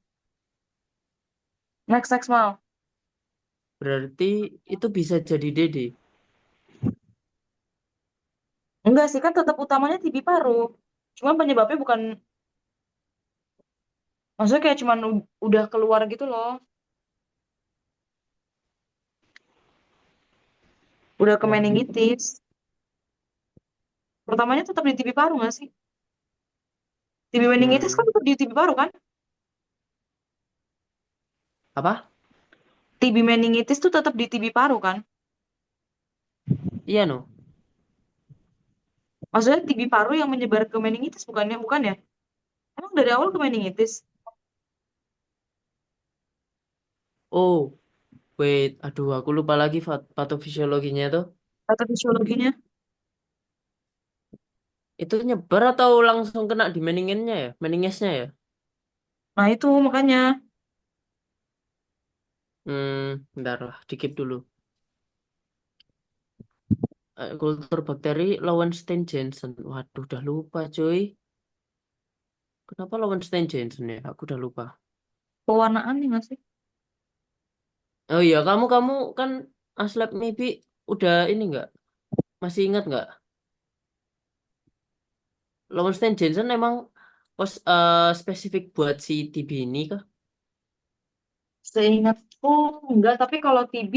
Speaker 3: Next Mal.
Speaker 2: Berarti itu bisa jadi DD.
Speaker 3: Enggak sih, kan tetap utamanya TB paru. Cuma penyebabnya bukan, maksudnya kayak cuman udah keluar gitu loh. Udah ke
Speaker 2: Wah,
Speaker 3: meningitis. Pertamanya tetap di TB paru nggak sih? TB meningitis kan
Speaker 2: hmm,
Speaker 3: tetap di TB paru kan?
Speaker 2: apa?
Speaker 3: TB meningitis tuh tetap di TB paru kan?
Speaker 2: Iya no.
Speaker 3: Maksudnya TB paru yang menyebar ke meningitis bukannya, bukan ya? Emang dari awal ke meningitis?
Speaker 2: Oh, wait. Aduh, aku lupa lagi patofisiologinya tuh.
Speaker 3: Atau fisiologinya?
Speaker 2: Itu nyebar atau langsung kena di meninginnya ya? Meningesnya ya?
Speaker 3: Nah itu makanya.
Speaker 2: Bentar lah, dikip dulu. Kultur bakteri Lowenstein-Jansen. Waduh, udah lupa cuy. Kenapa Lowenstein-Jansen ya? Aku udah lupa.
Speaker 3: Pewarnaan nih nggak sih?
Speaker 2: Oh iya, kamu kan Aslab maybe udah ini nggak? Masih ingat nggak? Lowenstein-Jansen emang spesifik buat si TB ini kah?
Speaker 3: Seingatku enggak, tapi kalau TB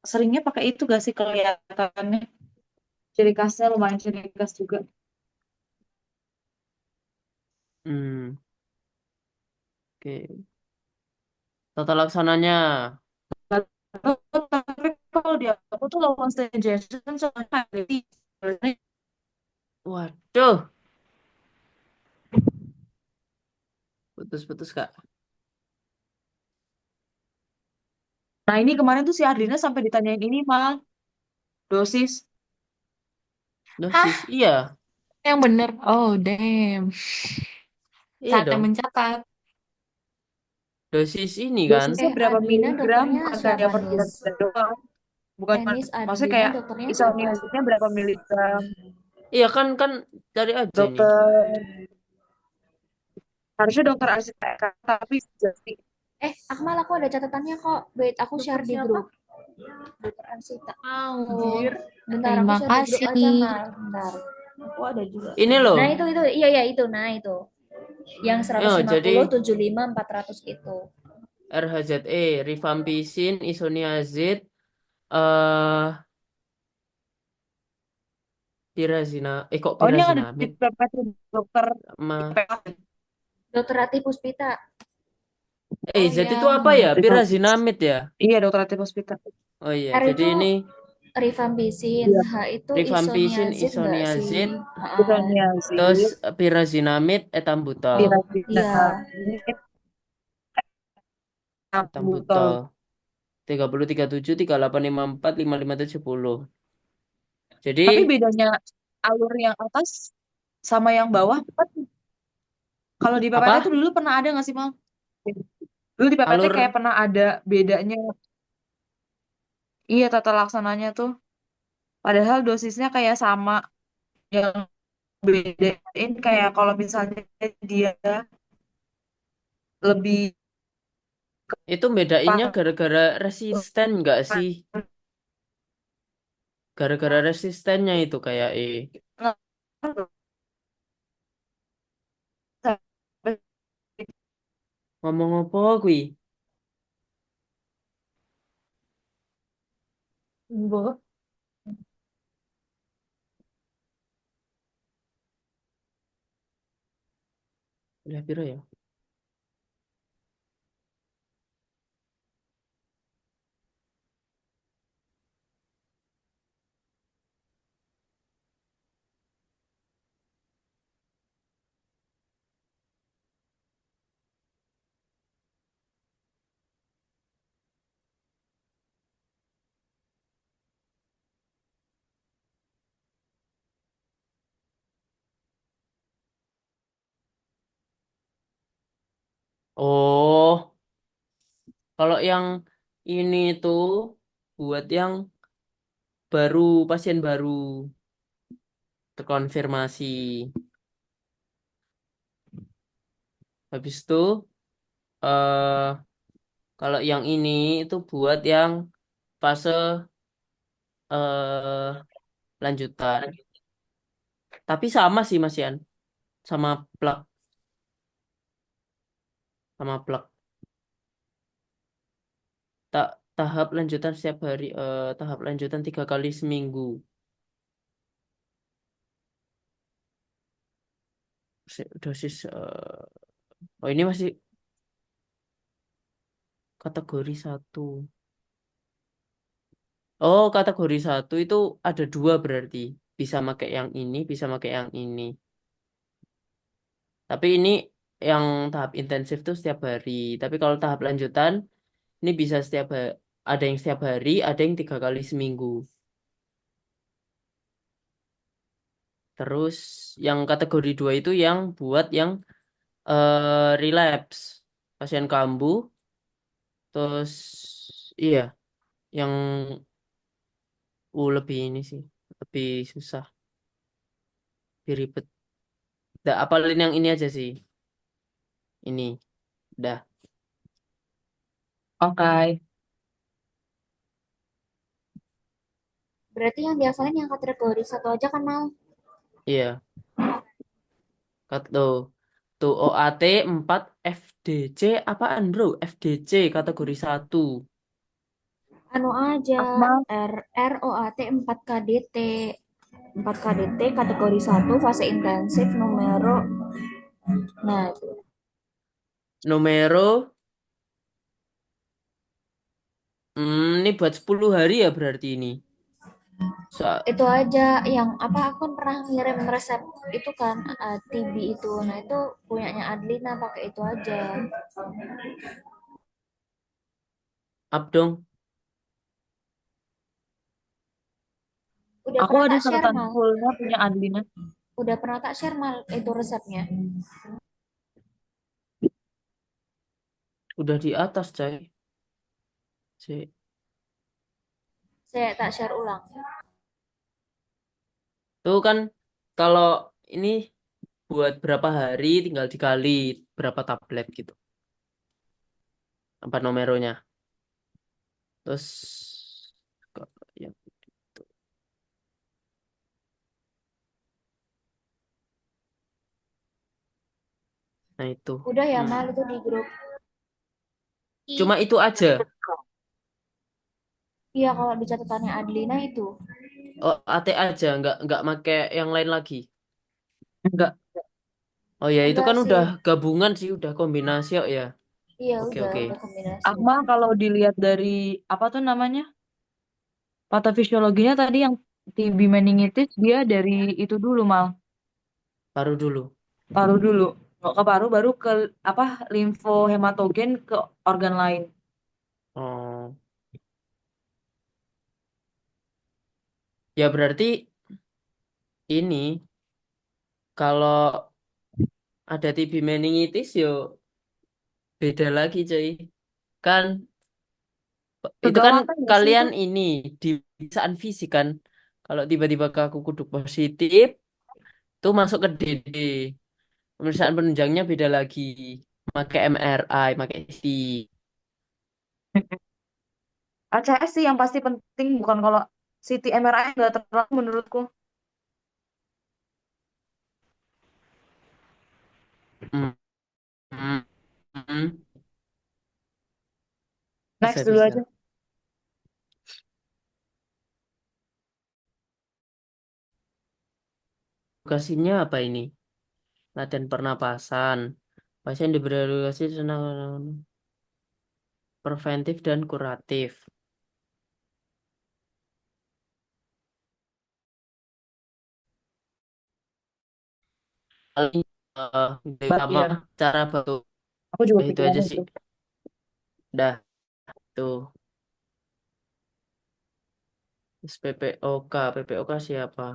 Speaker 3: seringnya pakai itu gak sih kelihatannya? Ciri khasnya lumayan ciri khas juga.
Speaker 2: Hmm, oke. Tata laksananya.
Speaker 3: Tapi kalau di aku tuh lawan Stan Jason soalnya ada di
Speaker 2: Waduh, putus-putus Kak.
Speaker 3: Nah ini kemarin tuh si Ardina sampai ditanyain ini mal dosis.
Speaker 2: Dosis,
Speaker 4: Hah?
Speaker 2: iya,
Speaker 4: Yang bener? Oh, damn.
Speaker 2: iya
Speaker 4: Saatnya
Speaker 2: dong.
Speaker 4: mencatat.
Speaker 2: Dosis ini kan.
Speaker 3: Dosisnya berapa
Speaker 1: Admina
Speaker 3: miligram?
Speaker 1: dokternya
Speaker 3: Bukan kayak
Speaker 1: siapa
Speaker 3: per
Speaker 1: nih?
Speaker 3: bulan doang. Bukan,
Speaker 1: Nis
Speaker 3: maksudnya
Speaker 1: Admina
Speaker 3: kayak
Speaker 1: dokternya siapa?
Speaker 3: isoniazidnya berapa miligram?
Speaker 2: Iya kan cari aja ini.
Speaker 3: Dokter, harusnya dokter arsitek, tapi jadi
Speaker 1: Akmal, aku ada catatannya kok. Wait, aku
Speaker 2: Dokter
Speaker 1: share di
Speaker 2: siapa?
Speaker 1: grup. Dokter Ansita.
Speaker 4: Wow.
Speaker 2: Anjir.
Speaker 1: Bentar, aku
Speaker 4: Terima
Speaker 1: share di grup aja,
Speaker 4: kasih.
Speaker 1: Mal. Bentar. Aku ada juga.
Speaker 2: Ini
Speaker 1: Nah,
Speaker 2: loh.
Speaker 1: itu. Iya, ya, itu. Nah, itu. Yang
Speaker 2: Oh,
Speaker 1: 150,
Speaker 2: jadi
Speaker 1: 75, 400 itu.
Speaker 2: RHZE, rifampicin, isoniazid, eh kok
Speaker 3: oh ini yang ada di
Speaker 2: pirazinamid
Speaker 3: PPT dokter
Speaker 2: sama
Speaker 3: IPA.
Speaker 1: Dokter Ratih Puspita.
Speaker 4: Oh
Speaker 2: Z itu
Speaker 4: ya,
Speaker 2: apa ya? Pirazinamid ya?
Speaker 3: Iya dokter Latif Hospital.
Speaker 2: Oh iya,
Speaker 1: R
Speaker 2: jadi
Speaker 1: itu
Speaker 2: ini
Speaker 1: rifampicin.
Speaker 3: Iya.
Speaker 1: H itu
Speaker 2: rifampicin,
Speaker 1: isoniazid nggak sih?
Speaker 2: isoniazid,
Speaker 1: Heeh.
Speaker 2: terus
Speaker 3: Isoniazid,
Speaker 2: pirazinamid, etambutol.
Speaker 1: Iya.
Speaker 3: dirazinamin,
Speaker 2: Etambutol.
Speaker 3: ambutol.
Speaker 2: 30, 37, 38, 54, 55, 70.
Speaker 3: Tapi
Speaker 2: Jadi
Speaker 3: bedanya alur yang atas sama yang bawah, kan kalau di PPT tuh
Speaker 2: apa?
Speaker 3: dulu pernah ada nggak sih, Mal? Dulu di PPT kayak
Speaker 2: Alur
Speaker 3: pernah ada bedanya. Iya, tata laksananya tuh. Padahal dosisnya kayak sama. Yang bedain kayak kalau misalnya dia lebih
Speaker 2: itu bedainnya
Speaker 3: keras,
Speaker 2: gara-gara resisten nggak sih? Gara-gara resistennya itu kayak ngomong apa kui?
Speaker 3: Bo.
Speaker 2: Udah piro ya? Oh, kalau yang ini tuh buat yang baru, pasien baru terkonfirmasi. Habis itu eh Kalau yang ini itu buat yang fase eh lanjutan. Tapi sama sih Mas Yan, sama plug, sama plug. Tak tahap lanjutan setiap hari, tahap lanjutan 3 kali seminggu. Dosis, oh ini masih kategori 1. Oh, kategori 1 itu ada 2 berarti. Bisa pakai yang ini, bisa pakai yang ini. Tapi ini yang tahap intensif tuh setiap hari. Tapi kalau tahap lanjutan, ini bisa setiap hari. Ada yang setiap hari, ada yang 3 kali seminggu. Terus yang kategori 2 itu yang buat yang relapse. Pasien kambuh, terus iya, yang lebih ini sih, lebih susah, lebih ribet. Udah apalin yang ini aja sih. Ini, dah,
Speaker 3: Oke.
Speaker 1: Berarti yang dihafalin yang kategori 1 aja kan Mal?
Speaker 2: iya. Tuh, tuh OAT 4 FDC apaan bro? FDC kategori 1.
Speaker 1: Anu aja,
Speaker 3: Akmal,
Speaker 1: ROAT 4 KDT. 4 KDT kategori 1 fase intensif numero. Nah,
Speaker 2: Numero, ini buat 10 hari ya berarti ini. So,
Speaker 1: itu aja yang apa aku kan pernah ngirim resep itu kan TB itu. Nah, itu punyanya Adlina pakai itu aja.
Speaker 2: up dong.
Speaker 1: Udah
Speaker 3: aku
Speaker 1: pernah
Speaker 3: ada
Speaker 1: tak share
Speaker 3: catatan
Speaker 1: Mal?
Speaker 3: fullnya punya Adlina.
Speaker 1: Udah pernah tak share Mal itu resepnya?
Speaker 2: Udah di atas, coy. C.
Speaker 1: Saya tak share ulang.
Speaker 2: Tuh kan kalau ini buat berapa hari tinggal dikali berapa tablet gitu. Apa numeronya. Terus ya, gitu. Nah itu.
Speaker 1: Udah ya
Speaker 2: Hmm.
Speaker 1: Mal itu di grup.
Speaker 2: Cuma itu aja.
Speaker 1: Iya kalau di catatannya Adlina itu.
Speaker 2: Oh, AT aja, nggak make yang lain lagi.
Speaker 3: Enggak.
Speaker 2: Oh ya, itu
Speaker 1: Enggak
Speaker 2: kan
Speaker 1: sih.
Speaker 2: udah gabungan sih, udah kombinasi kok ya.
Speaker 1: Iya
Speaker 2: Oke, oke.
Speaker 1: udah kombinasi.
Speaker 3: Akmal kalau dilihat dari apa tuh namanya? Patofisiologinya tadi yang TB meningitis dia dari itu dulu mal.
Speaker 2: Taruh dulu.
Speaker 3: Paru dulu. Nggak ke paru baru ke apa limfohematogen ke organ lain.
Speaker 2: Oh, ya berarti ini kalau ada TB meningitis yo beda lagi, cuy. Kan itu kan
Speaker 3: Kegawatan nggak sih itu?
Speaker 2: kalian ini di pemeriksaan fisik kan. Kalau tiba-tiba aku kuduk positif, tuh masuk ke DD. Pemeriksaan penunjangnya beda lagi. Pakai MRI, pakai CT.
Speaker 3: ACS sih yang pasti penting bukan kalau CT MRI nggak terlalu menurutku.
Speaker 2: Hmm, hmm, hmm.
Speaker 3: Next
Speaker 2: Bisa,
Speaker 3: dulu aja.
Speaker 2: bisa. Lokasinya apa ini? Latihan pernapasan. Pasien diberi edukasi tentang preventif dan kuratif. Paling utama
Speaker 3: Iya,
Speaker 2: cara bantu.
Speaker 3: aku juga
Speaker 2: Itu aja
Speaker 3: pikirannya
Speaker 2: sih.
Speaker 3: itu.
Speaker 2: Dah, tuh. Terus PPOK. PPOK siapa?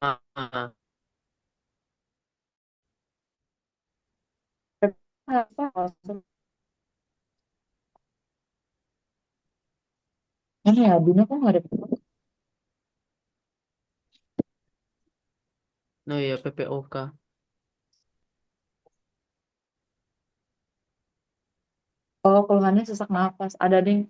Speaker 2: Ah,
Speaker 3: Apa? Mana ya? Dunia kok nggak ada.
Speaker 2: Oh iya, PPOK.
Speaker 3: Oh, keluhannya sesak nafas. Ada ding.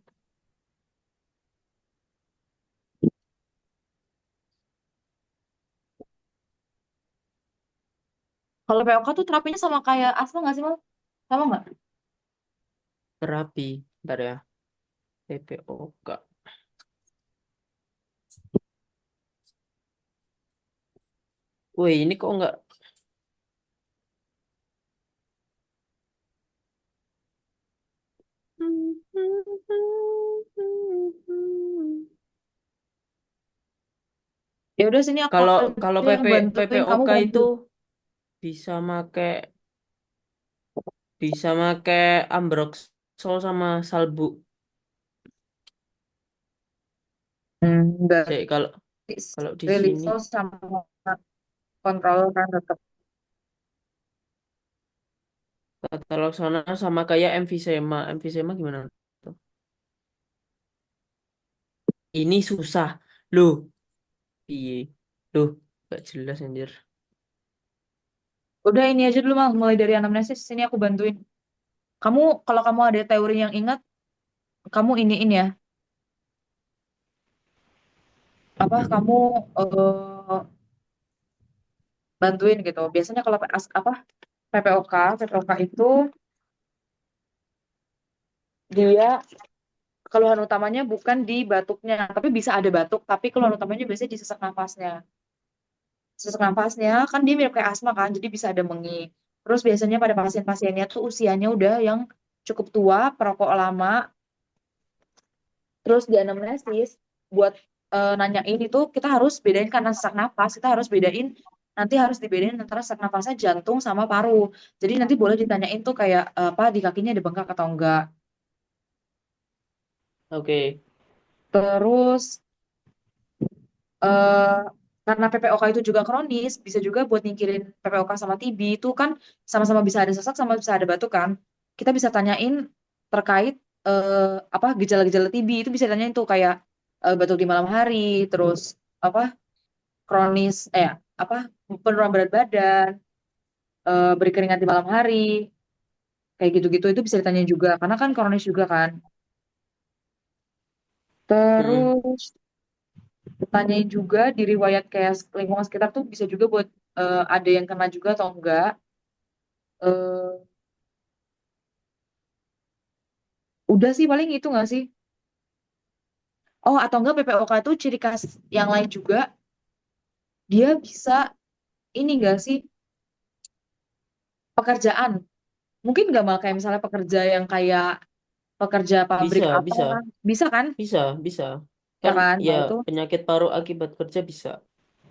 Speaker 3: Kalau POK tuh terapinya sama kayak asma nggak sih, Mal? Sama nggak?
Speaker 2: Terapi. Bentar ya. PPOK. Wih, ini kok nggak...
Speaker 3: Ya udah sini aku
Speaker 2: Kalau kalau
Speaker 3: aja yang bantuin kamu
Speaker 2: PPOK
Speaker 3: bantu.
Speaker 2: itu bisa make Ambroxol sama Salbu.
Speaker 3: Enggak.
Speaker 2: Jadi kalau kalau di sini
Speaker 3: Rilixol sama kontrol kan tetap.
Speaker 2: tata laksana sama kayak emfisema. Emfisema gimana tuh? Ini susah. Loh, piye? Loh, gak jelas anjir.
Speaker 3: Udah ini aja dulu, Mal. Mulai dari anamnesis. Sini aku bantuin. Kamu, kalau kamu ada teori yang ingat, kamu iniin ya. Apa, kamu eh, bantuin gitu. Biasanya kalau PPOK itu dia keluhan utamanya bukan di batuknya, tapi bisa ada batuk, tapi keluhan utamanya biasanya di sesak nafasnya. Sesak nafasnya kan dia mirip kayak asma kan, jadi bisa ada mengi. Terus biasanya pada pasien-pasiennya tuh usianya udah yang cukup tua, perokok lama, terus di anamnesis buat nanyain itu kita harus bedain karena sesak napas, kita harus bedain nanti harus dibedain antara sesak napasnya jantung sama paru. Jadi nanti boleh ditanyain tuh kayak apa di kakinya ada bengkak atau enggak.
Speaker 2: Oke.
Speaker 3: Terus eh karena PPOK itu juga kronis, bisa juga buat nyingkirin PPOK sama TB itu kan sama-sama bisa ada sesak sama bisa ada batuk kan. Kita bisa tanyain terkait apa gejala-gejala TB itu bisa tanyain tuh kayak batuk di malam hari, terus apa kronis apa penurunan berat badan, berkeringat di malam hari, kayak gitu-gitu itu bisa ditanya juga karena kan kronis juga kan.
Speaker 2: Hmm.
Speaker 3: Terus tanyain juga di riwayat kayak lingkungan sekitar tuh bisa juga buat ada yang kena juga atau enggak. eh Udah sih paling itu nggak sih? Oh, atau enggak PPOK itu ciri khas yang lain juga, dia bisa ini enggak sih pekerjaan. Mungkin nggak malah kayak misalnya pekerja yang kayak pekerja pabrik
Speaker 2: Bisa,
Speaker 3: apa,
Speaker 2: bisa,
Speaker 3: bisa kan?
Speaker 2: bisa, bisa.
Speaker 3: Ya
Speaker 2: Kan
Speaker 3: kan?
Speaker 2: ya
Speaker 3: Nah itu,
Speaker 2: penyakit paru akibat kerja bisa.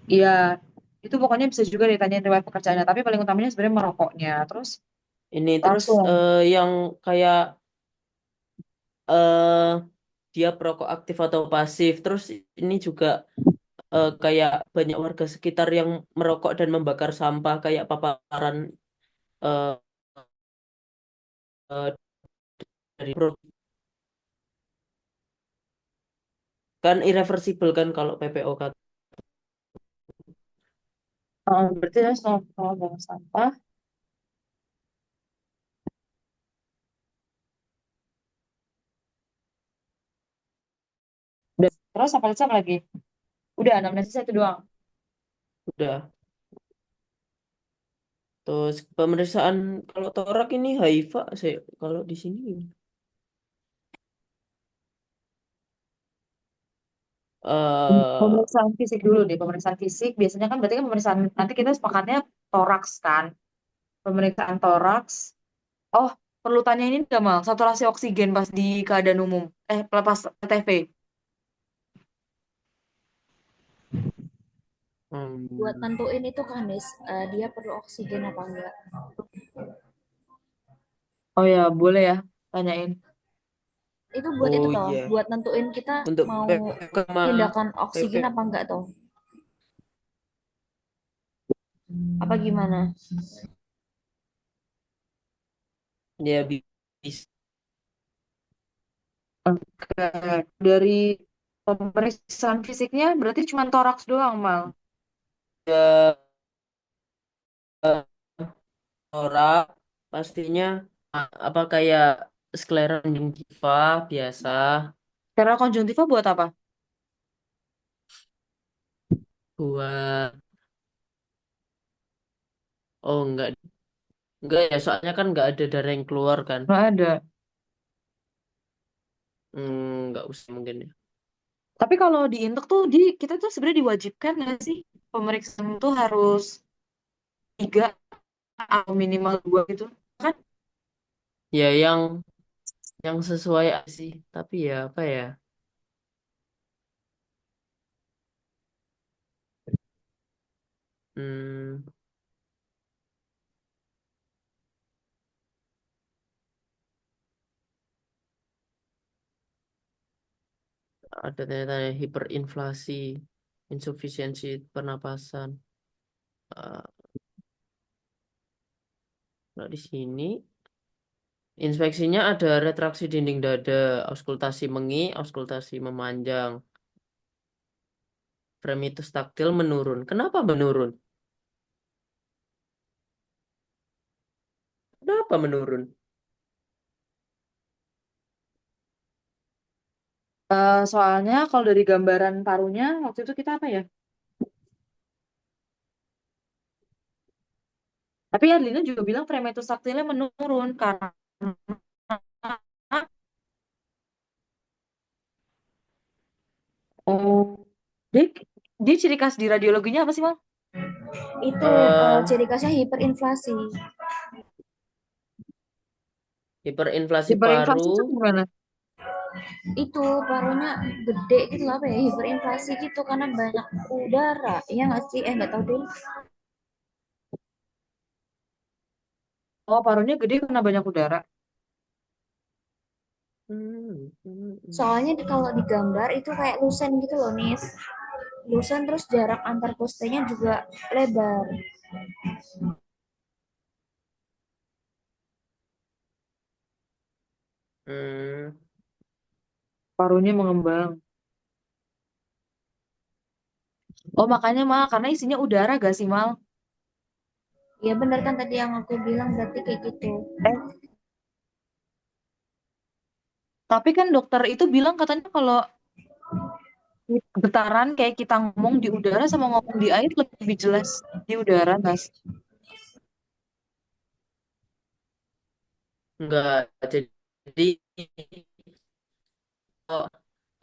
Speaker 3: iya itu pokoknya bisa juga ditanyain riwayat pekerjaannya. Tapi paling utamanya sebenarnya merokoknya. Terus
Speaker 2: Ini terus
Speaker 3: langsung,
Speaker 2: yang kayak eh dia perokok aktif atau pasif. Terus ini juga kayak banyak warga sekitar yang merokok dan membakar sampah kayak paparan eh, eh, dari kan irreversible kan kalau PPOK.
Speaker 3: berarti harus kalau buang sampah. Udah. Terus apa lagi? Udah, anamnesis itu doang.
Speaker 2: Udah. Terus pemeriksaan kalau torak ini HIV sih kalau di sini. eh
Speaker 3: Pemeriksaan fisik dulu deh. Pemeriksaan fisik biasanya kan berarti kan pemeriksaan nanti kita sepakatnya toraks kan. Pemeriksaan toraks. Oh, perlu tanya ini nggak Mal? Saturasi oksigen pas di keadaan umum. Pas TV.
Speaker 1: Buat
Speaker 2: hmm,
Speaker 1: nentuin itu kan, Nis, dia perlu oksigen apa enggak.
Speaker 3: Oh ya, boleh ya, tanyain.
Speaker 1: Itu buat itu
Speaker 2: oh
Speaker 1: toh,
Speaker 2: iya,
Speaker 1: buat nentuin kita
Speaker 2: untuk
Speaker 1: mau
Speaker 2: PPOK sama
Speaker 1: tindakan
Speaker 2: PP
Speaker 1: oksigen apa enggak toh. Apa gimana?
Speaker 2: ya bisa
Speaker 3: Oke, dari pemeriksaan fisiknya berarti cuma toraks doang, Mal.
Speaker 2: orang pastinya apa kayak sklera konjungtiva biasa
Speaker 3: Karena konjungtiva buat apa?
Speaker 2: buat oh enggak ya soalnya kan enggak ada darah yang keluar kan.
Speaker 3: Nggak ada.
Speaker 2: Enggak usah mungkin ya.
Speaker 3: Tapi kalau di Induk tuh kita tuh sebenarnya diwajibkan nggak sih pemeriksaan tuh harus 3 atau minimal 2 gitu kan?
Speaker 2: Ya yang sesuai aja sih tapi ya apa ya hmm, ada tanya-tanya hiperinflasi insufisiensi pernapasan. Eh, nah di sini inspeksinya ada retraksi dinding dada, auskultasi mengi, auskultasi memanjang, fremitus taktil menurun. Kenapa menurun? Kenapa menurun?
Speaker 3: Soalnya kalau dari gambaran parunya waktu itu kita apa ya? Tapi Adlina juga bilang Fremetus taktilnya menurun karena oh dia, dia ciri khas di radiologinya apa sih, Mal?
Speaker 1: Itu
Speaker 2: Eh,
Speaker 1: ciri khasnya hiperinflasi.
Speaker 2: hiperinflasi
Speaker 3: Hiperinflasi
Speaker 2: paru,
Speaker 3: itu gimana?
Speaker 1: Itu parunya gede gitu lah, apa ya, hiperinflasi gitu karena banyak udara. Iya nggak sih? Nggak tahu deh.
Speaker 3: Oh, parunya gede karena banyak udara.
Speaker 2: hmm.
Speaker 1: Soalnya kalau digambar itu kayak lusen gitu loh, Nis. Lusen terus jarak antar postenya juga lebar.
Speaker 2: Hmm.
Speaker 3: Parunya mengembang. Oh, makanya Mal, karena isinya udara gak sih, Mal?
Speaker 1: Iya bener kan tadi yang aku bilang berarti kayak gitu.
Speaker 3: Eh, tapi kan dokter itu bilang katanya kalau getaran kayak kita ngomong di udara sama ngomong di air lebih jelas di udara, Mas.
Speaker 2: Enggak, jadi oh,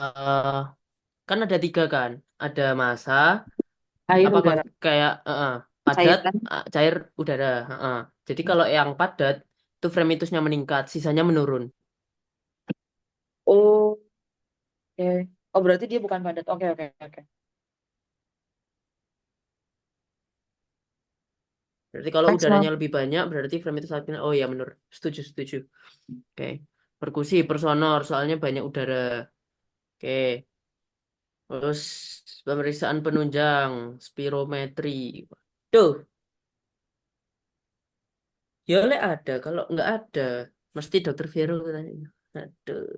Speaker 2: eh, kan ada tiga kan, ada massa,
Speaker 3: Air,
Speaker 2: apa
Speaker 3: udara,
Speaker 2: kayak padat,
Speaker 3: cairan.
Speaker 2: cair, udara. Jadi kalau yang padat itu fremitusnya meningkat, sisanya menurun.
Speaker 3: Oh, oke. Oh, berarti dia bukan padat. Oke, oke, oke.
Speaker 2: Berarti kalau
Speaker 3: Thanks,
Speaker 2: udaranya
Speaker 3: Mal.
Speaker 2: lebih banyak, berarti fremitus aktifnya, oh ya menurun. Setuju, setuju. Oke. Perkusi, personor, soalnya banyak udara. Oke. Terus pemeriksaan penunjang, spirometri. Tuh, ya oleh ada. Kalau nggak ada, mesti dokter Vero katanya. Aduh.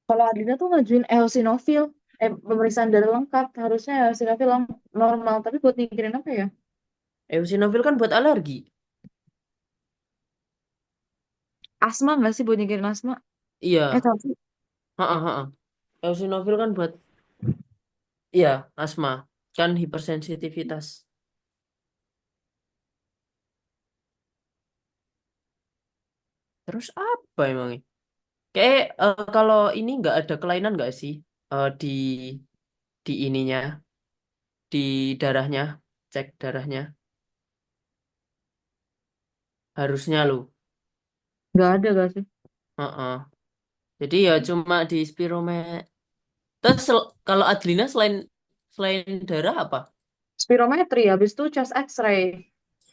Speaker 3: Kalau Adina tuh ngajuin eosinofil, pemeriksaan darah lengkap, harusnya eosinofil normal, tapi buat mikirin apa ya?
Speaker 2: Eosinofil kan buat alergi.
Speaker 3: Asma nggak sih buat mikirin asma?
Speaker 2: Iya.
Speaker 3: Tapi
Speaker 2: Ha. Eosinofil kan buat, iya, asma. Kan hipersensitivitas. Terus apa emangnya? Kayak kalau ini nggak ada kelainan nggak sih di ininya, di darahnya, cek darahnya. Harusnya lo.
Speaker 3: nggak ada gak sih?
Speaker 2: Heeh. Jadi ya cuma di spiromet. Terus kalau Adlina selain selain darah apa?
Speaker 3: Spirometri, habis itu chest X-ray.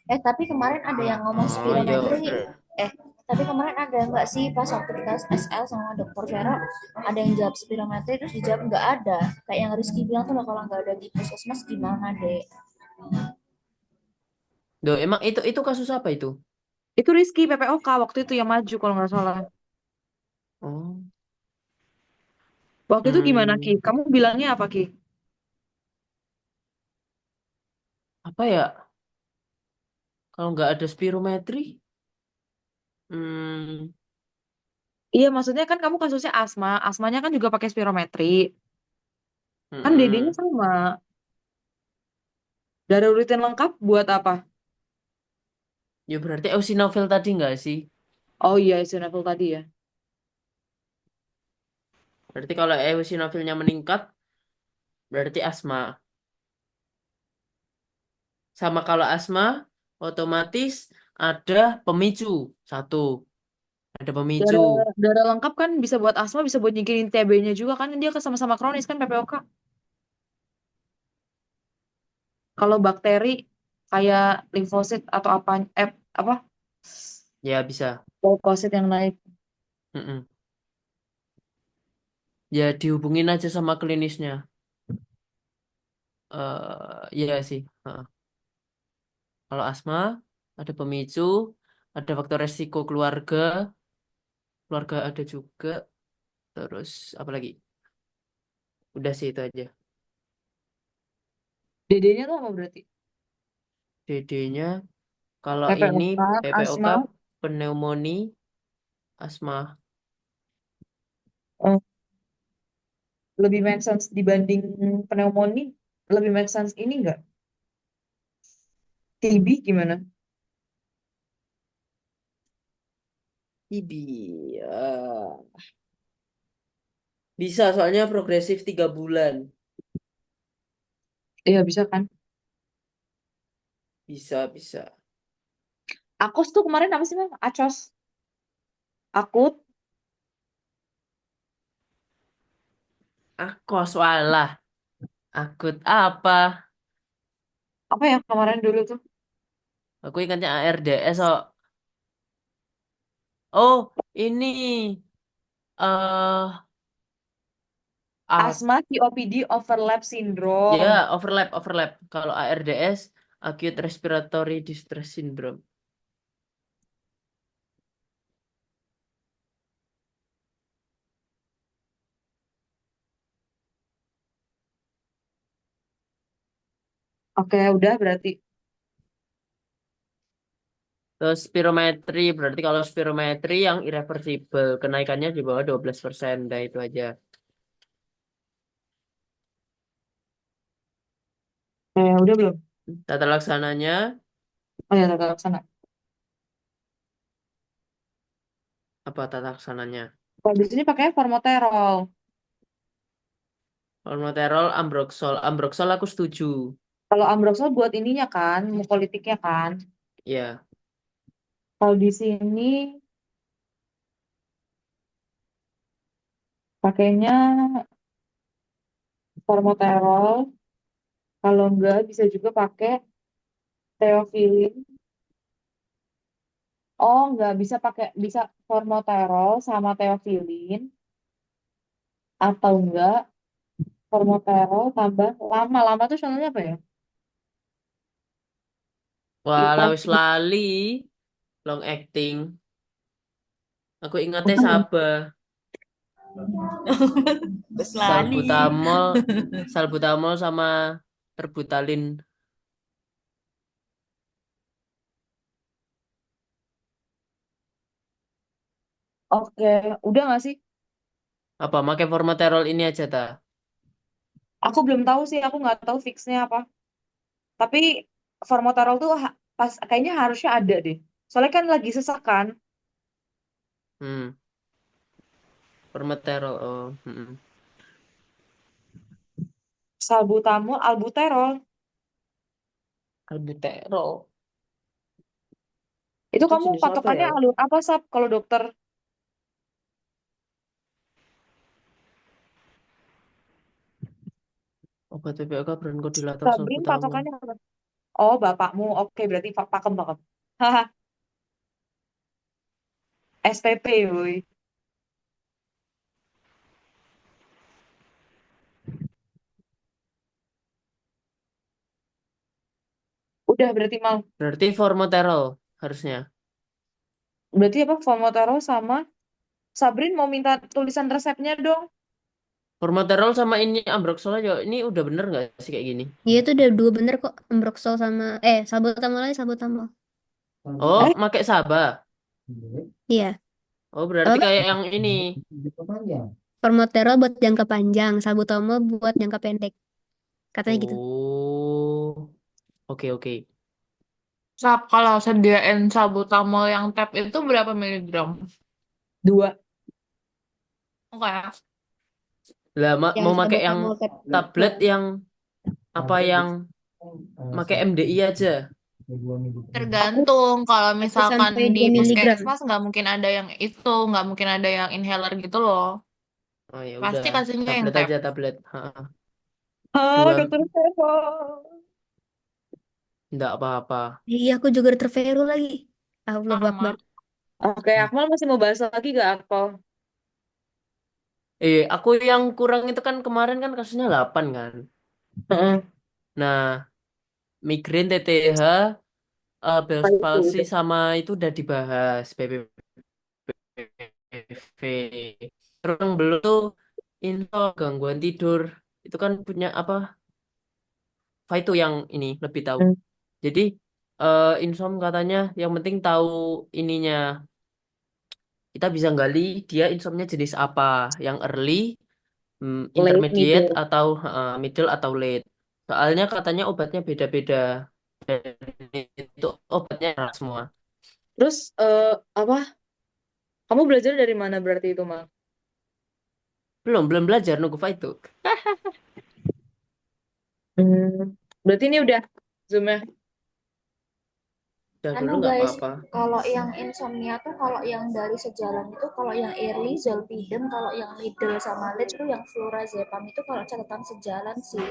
Speaker 1: Tapi kemarin ada yang ngomong
Speaker 2: Oh ya
Speaker 1: spirometri.
Speaker 2: udah.
Speaker 1: Eh, tapi kemarin ada nggak sih pas waktu kita SL sama dokter Vera, ada yang jawab spirometri terus dijawab nggak ada. Kayak yang Rizky bilang tuh kalau nggak ada di puskesmas gimana deh?
Speaker 2: Duh, emang itu kasus apa itu?
Speaker 3: Itu Rizky PPOK waktu itu yang maju kalau nggak salah.
Speaker 2: Oh.
Speaker 3: Waktu itu gimana, Ki?
Speaker 2: Hmm.
Speaker 3: Kamu bilangnya apa, Ki?
Speaker 2: Apa ya? Kalau nggak ada spirometri, hmm,
Speaker 3: Iya, maksudnya kan kamu kasusnya asma. Asmanya kan juga pakai spirometri. Kan DD-nya
Speaker 2: mm-mm.
Speaker 3: sama. Darah urutan lengkap buat apa?
Speaker 2: Ya berarti eosinophil tadi nggak sih?
Speaker 3: Oh iya, eosinophil tadi ya.
Speaker 2: Berarti kalau eosinophilnya meningkat, berarti asma. Sama kalau asma, otomatis ada pemicu. Satu, ada pemicu.
Speaker 3: Darah lengkap kan bisa buat asma, bisa buat nyingkirin TB-nya juga kan. Dia sama-sama kronis kan PPOK. Kalau bakteri kayak limfosit atau apa
Speaker 2: Ya bisa.
Speaker 3: leukosit yang naik.
Speaker 2: Mm-mm. Ya dihubungin aja sama klinisnya. Iya sih. Heeh. Kalau asma, ada pemicu, ada faktor resiko keluarga, keluarga ada juga. Terus apa lagi? Udah sih itu aja.
Speaker 3: DD-nya tuh apa berarti?
Speaker 2: DD-nya kalau ini
Speaker 3: PPOK,
Speaker 2: PPOK,
Speaker 3: asma,
Speaker 2: pneumonia, asma.
Speaker 3: eh, lebih make sense dibanding pneumonia, lebih make sense ini enggak? TB gimana?
Speaker 2: TB. Bisa soalnya progresif 3 bulan.
Speaker 3: Iya bisa kan?
Speaker 2: Bisa, bisa.
Speaker 3: Akos tuh kemarin apa sih, Bang? Acos. Akut.
Speaker 2: Aku walah. Akut apa?
Speaker 3: Apa ya kemarin dulu tuh?
Speaker 2: Aku ingatnya ARDS. Oh, oh ini. eh
Speaker 3: Asma COPD overlap
Speaker 2: Ya,
Speaker 3: syndrome.
Speaker 2: overlap. Kalau ARDS, Acute Respiratory Distress Syndrome.
Speaker 3: Oke, udah berarti.
Speaker 2: Terus spirometri, berarti kalau spirometri yang irreversible, kenaikannya di bawah 12%. Dah itu aja.
Speaker 3: Udah belum?
Speaker 2: Tata laksananya,
Speaker 3: Oh ya, agak sana.
Speaker 2: apa tata laksananya?
Speaker 3: Kalau di sini pakai formoterol.
Speaker 2: Formoterol, Ambroxol. Ambroxol aku setuju.
Speaker 3: Kalau ambroxol buat ininya kan, mukolitiknya kan.
Speaker 2: Ya,
Speaker 3: Kalau di sini pakainya formoterol. Kalau enggak bisa juga pakai theophylline. Oh, enggak bisa pakai bisa formoterol sama theophylline atau enggak formoterol tambah lama. Lama tuh contohnya apa ya?
Speaker 2: walau wis
Speaker 3: Itas.
Speaker 2: lali, long acting. Aku ingatnya
Speaker 3: Apa ya?
Speaker 2: Sabah.
Speaker 1: Terus lali.
Speaker 2: Salbutamol, salbutamol sama terbutalin.
Speaker 3: Oke, udah nggak sih?
Speaker 2: Apa, pakai formoterol ini aja ta?
Speaker 3: Aku belum tahu sih, aku nggak tahu fixnya apa. Tapi formoterol tuh pas kayaknya harusnya ada deh. Soalnya kan lagi sesak kan.
Speaker 2: Hmm, formoterol. Oh,
Speaker 3: Salbutamol, albuterol.
Speaker 2: albuterol.
Speaker 3: Itu
Speaker 2: Itu
Speaker 3: kamu
Speaker 2: jenis apa ya?
Speaker 3: patokannya alur apa, Sab? Kalau dokter
Speaker 2: Obat PPOK bronchodilator
Speaker 3: Sabrin
Speaker 2: salbutamol.
Speaker 3: patokannya apa? Oh, bapakmu. Oke, berarti pakem pakem. Haha, SPP, woi. Udah berarti mal.
Speaker 2: Berarti formoterol harusnya.
Speaker 3: Berarti apa? Formoterol sama Sabrin mau minta tulisan resepnya dong.
Speaker 2: Formoterol sama ini Ambroxol aja. Ini udah bener nggak sih kayak gini?
Speaker 6: Dia tuh udah dua bener kok. Ambroxol sama salbutamol aja salbutamol.
Speaker 2: Oh,
Speaker 3: Eh,
Speaker 2: pakai Saba.
Speaker 6: Iya.
Speaker 2: Oh, berarti
Speaker 6: Apa?
Speaker 2: kayak yang ini.
Speaker 6: Formoterol buat jangka panjang, salbutamol buat jangka pendek. Katanya gitu.
Speaker 2: Oh, oke oke.
Speaker 4: Kalau sediain salbutamol yang tab itu berapa miligram?
Speaker 3: 2.
Speaker 2: Lah,
Speaker 6: Yang
Speaker 2: mau pakai yang
Speaker 6: salbutamol tab.
Speaker 2: tablet yang apa yang pakai MDI aja.
Speaker 3: Aku
Speaker 4: Tergantung. Kalau
Speaker 6: 1
Speaker 4: misalkan
Speaker 6: sampai
Speaker 4: di
Speaker 6: 2 miligram.
Speaker 4: puskesmas nggak mungkin ada yang itu, nggak mungkin ada yang inhaler gitu loh.
Speaker 2: Oh ya udah,
Speaker 4: Pasti kasihnya yang
Speaker 2: tablet
Speaker 4: tab.
Speaker 2: aja tablet. Ha,
Speaker 3: dokter
Speaker 2: dua,
Speaker 3: Vero.
Speaker 2: enggak apa-apa.
Speaker 6: Iya, aku juga dokter Vero lagi. Allahu Akbar.
Speaker 4: Sama.
Speaker 3: Oke, Akmal masih mau bahas lagi gak Akmal?
Speaker 2: Aku yang kurang itu kan kemarin kan kasusnya 8 kan.
Speaker 3: Heeh.
Speaker 2: Nah, migrain, TTH, Bell's
Speaker 3: Kayak itu
Speaker 2: palsy
Speaker 3: udah.
Speaker 2: sama itu udah dibahas BPPV. Terus yang belum tuh info gangguan tidur. Itu kan punya apa? Itu yang ini lebih tahu.
Speaker 3: Hmm.
Speaker 2: Jadi Insom katanya yang penting tahu ininya. Kita bisa gali dia insomnia jenis apa, yang early,
Speaker 3: Late
Speaker 2: intermediate
Speaker 3: middle.
Speaker 2: atau middle atau late. Soalnya katanya obatnya beda-beda. Dan itu obatnya enak semua.
Speaker 3: Terus apa? Kamu belajar dari mana berarti itu, Mal?
Speaker 2: Belum belajar nunggu itu.
Speaker 3: Berarti ini udah Zoom-nya.
Speaker 2: Udah dulu
Speaker 1: Anu
Speaker 2: nggak
Speaker 1: guys,
Speaker 2: apa-apa.
Speaker 1: kalau yang insomnia tuh kalau yang dari sejalan itu kalau yang early zolpidem, kalau yang middle sama late tuh yang flurazepam itu kalau catatan sejalan sih.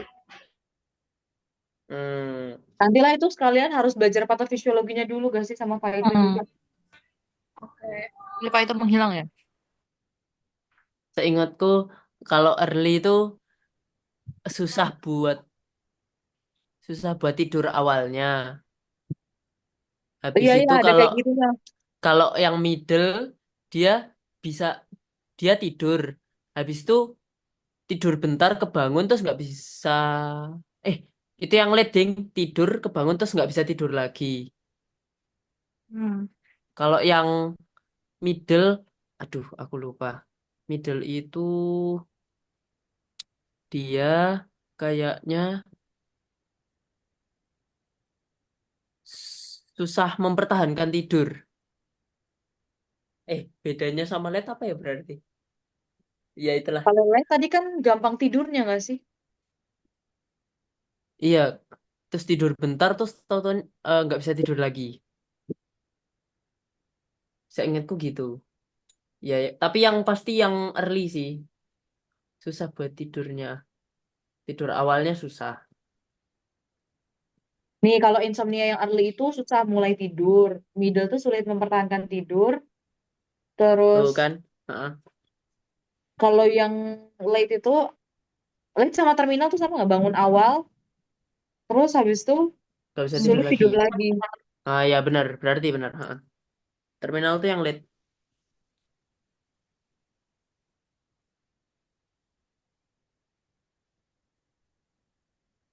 Speaker 2: Hmm,
Speaker 3: Nantilah itu sekalian harus belajar patofisiologinya dulu gak sih sama Pak itu juga.
Speaker 1: Oke.
Speaker 4: Lupa itu menghilang ya?
Speaker 2: Seingatku kalau early itu susah buat susah buat tidur awalnya. Habis
Speaker 3: Iya, iya,
Speaker 2: itu
Speaker 3: ada
Speaker 2: kalau
Speaker 3: kayak gitu ya.
Speaker 2: kalau yang middle dia bisa dia tidur. Habis itu tidur bentar kebangun terus nggak bisa. Eh, itu yang leading tidur kebangun terus nggak bisa tidur lagi.
Speaker 4: Hmm.
Speaker 2: Kalau yang middle, aduh aku lupa. Middle itu dia kayaknya susah mempertahankan tidur. Bedanya sama led apa ya berarti? Ya itulah.
Speaker 3: Kalau lain tadi kan gampang tidurnya gak sih?
Speaker 2: Iya, terus tidur bentar terus tahu-tahu nggak bisa tidur lagi. Saya ingatku gitu. Ya, ya, tapi yang pasti yang early sih susah buat tidurnya. Tidur awalnya susah.
Speaker 3: Nih, kalau insomnia yang early itu susah mulai tidur. Middle tuh sulit mempertahankan tidur.
Speaker 2: Tuh
Speaker 3: Terus
Speaker 2: kan? Heeh.
Speaker 3: kalau yang late itu, late sama terminal tuh sama nggak? Bangun awal, terus habis itu
Speaker 2: Nggak bisa tidur
Speaker 3: sulit
Speaker 2: lagi.
Speaker 3: tidur lagi.
Speaker 2: Ah ya benar, berarti benar. Heeh. Terminal tuh yang late.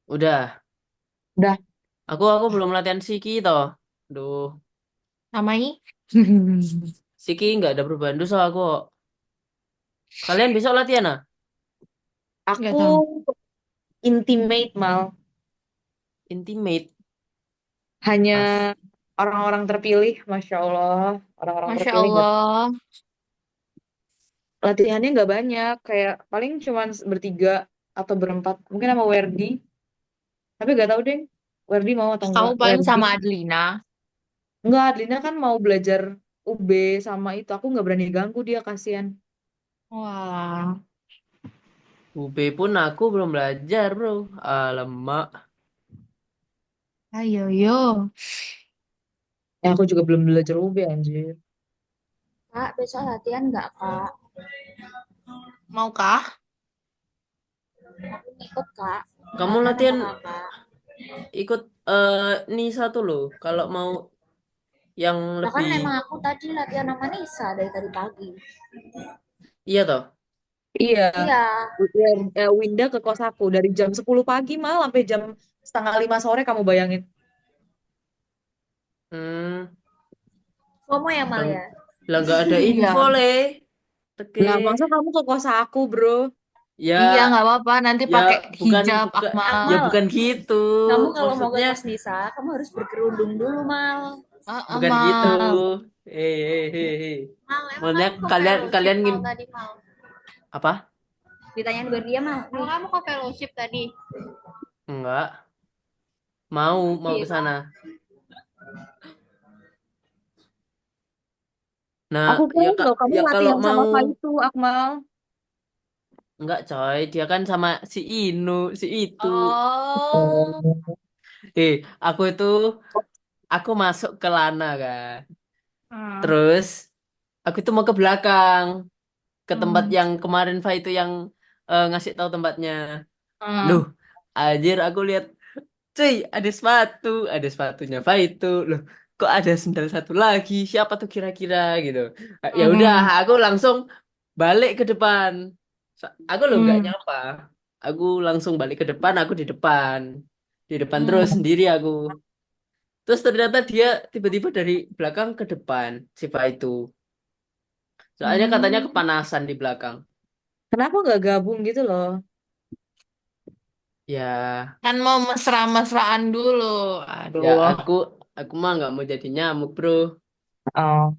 Speaker 2: Udah.
Speaker 3: Udah,
Speaker 2: Aku belum latihan Siki toh. Duh,
Speaker 4: Namanya?
Speaker 2: Siki nggak ada perubahan dosa aku. Kalian besok latihan ah?
Speaker 4: Nggak
Speaker 3: aku
Speaker 4: tahu.
Speaker 3: intimate mal.
Speaker 2: Intimate.
Speaker 3: Hanya
Speaker 2: As.
Speaker 3: orang-orang terpilih, Masya Allah. Orang-orang
Speaker 4: Masya
Speaker 3: terpilih nggak.
Speaker 4: Allah.
Speaker 3: Latihannya nggak banyak, kayak paling cuma bertiga atau berempat. Mungkin sama Werdi, tapi nggak tahu deh. Werdi mau atau
Speaker 4: Kamu
Speaker 3: enggak.
Speaker 4: paling
Speaker 3: Werdi.
Speaker 4: sama Adlina.
Speaker 3: Enggak, Adlina kan mau belajar UB sama itu. Aku nggak berani ganggu dia, kasihan.
Speaker 4: Wah.
Speaker 2: UB pun aku belum belajar bro. Alamak.
Speaker 4: Ayo, yo.
Speaker 3: Ya, aku juga belum belajar UB, anjir.
Speaker 1: Kak, besok latihan nggak, Kak?
Speaker 4: Maukah?
Speaker 1: Aku ikut, Kak.
Speaker 2: Kamu
Speaker 1: Latihan sama
Speaker 2: latihan
Speaker 1: Kakak.
Speaker 2: ikut nih satu loh. Kalau mau yang
Speaker 1: Nah kan
Speaker 2: lebih
Speaker 1: emang aku tadi latihan sama Nisa dari tadi pagi.
Speaker 2: iya toh.
Speaker 3: Iya,
Speaker 1: Iya.
Speaker 3: Winda ke kos aku dari jam 10 pagi mal sampai jam setengah 5 sore kamu bayangin.
Speaker 2: Hmm,
Speaker 1: FOMO ya Mal
Speaker 2: lah,
Speaker 1: ya?
Speaker 2: lah nggak ada info
Speaker 4: Iya.
Speaker 2: le. Teke.
Speaker 3: Lah masa kamu ke kos aku, bro?
Speaker 4: Iya,
Speaker 2: Ya,
Speaker 4: nggak apa-apa. Nanti
Speaker 2: ya
Speaker 4: pakai
Speaker 2: bukan
Speaker 4: hijab,
Speaker 2: bukan ya
Speaker 4: Akmal.
Speaker 1: Akmal,
Speaker 2: bukan gitu.
Speaker 1: kamu kalau mau ke
Speaker 2: Maksudnya
Speaker 1: kos Nisa, kamu harus berkerudung dulu Mal.
Speaker 2: bukan gitu.
Speaker 4: Mal.
Speaker 2: Hei.
Speaker 1: Mal, emang
Speaker 2: Maksudnya
Speaker 1: kamu ke
Speaker 2: kalian
Speaker 1: fellowship
Speaker 2: kalian
Speaker 1: Mal tadi Mal?
Speaker 2: apa?
Speaker 1: Ditanyain buat dia Mal. Mal, kamu ke fellowship tadi?
Speaker 2: Enggak, mau ke
Speaker 1: Iya.
Speaker 2: sana. Nah,
Speaker 3: Aku
Speaker 2: ya
Speaker 3: pengen
Speaker 2: kak,
Speaker 3: loh kamu
Speaker 2: ya kalau
Speaker 3: latihan sama
Speaker 2: mau
Speaker 3: Faitu, Akmal.
Speaker 2: enggak coy, dia kan sama si Inu, si itu.
Speaker 4: Oh.
Speaker 2: Aku itu aku masuk ke Lana kan.
Speaker 4: Hmm.
Speaker 2: Terus aku itu mau ke belakang, ke tempat
Speaker 4: Hmm.
Speaker 2: yang kemarin Fa itu yang ngasih tahu tempatnya. Loh,
Speaker 4: Hmm.
Speaker 2: anjir aku lihat, cuy, ada sepatunya Fa itu. Loh, kok ada sendal satu lagi? Siapa tuh kira-kira gitu. Ya udah,
Speaker 4: Hmm.
Speaker 2: aku langsung balik ke depan. Aku lo nggak
Speaker 4: Hmm.
Speaker 2: nyapa. Aku langsung balik ke depan, aku di depan. Di depan terus
Speaker 4: Hmm.
Speaker 2: sendiri aku. Terus ternyata dia tiba-tiba dari belakang ke depan, si Fa itu. Soalnya katanya
Speaker 3: Hmm.
Speaker 2: kepanasan di belakang.
Speaker 3: Kenapa nggak gabung gitu loh?
Speaker 2: Ya,
Speaker 4: Kan mau mesra-mesraan dulu.
Speaker 2: ya
Speaker 4: Aduh.
Speaker 2: aku mah nggak mau jadi nyamuk, bro.
Speaker 3: Oh.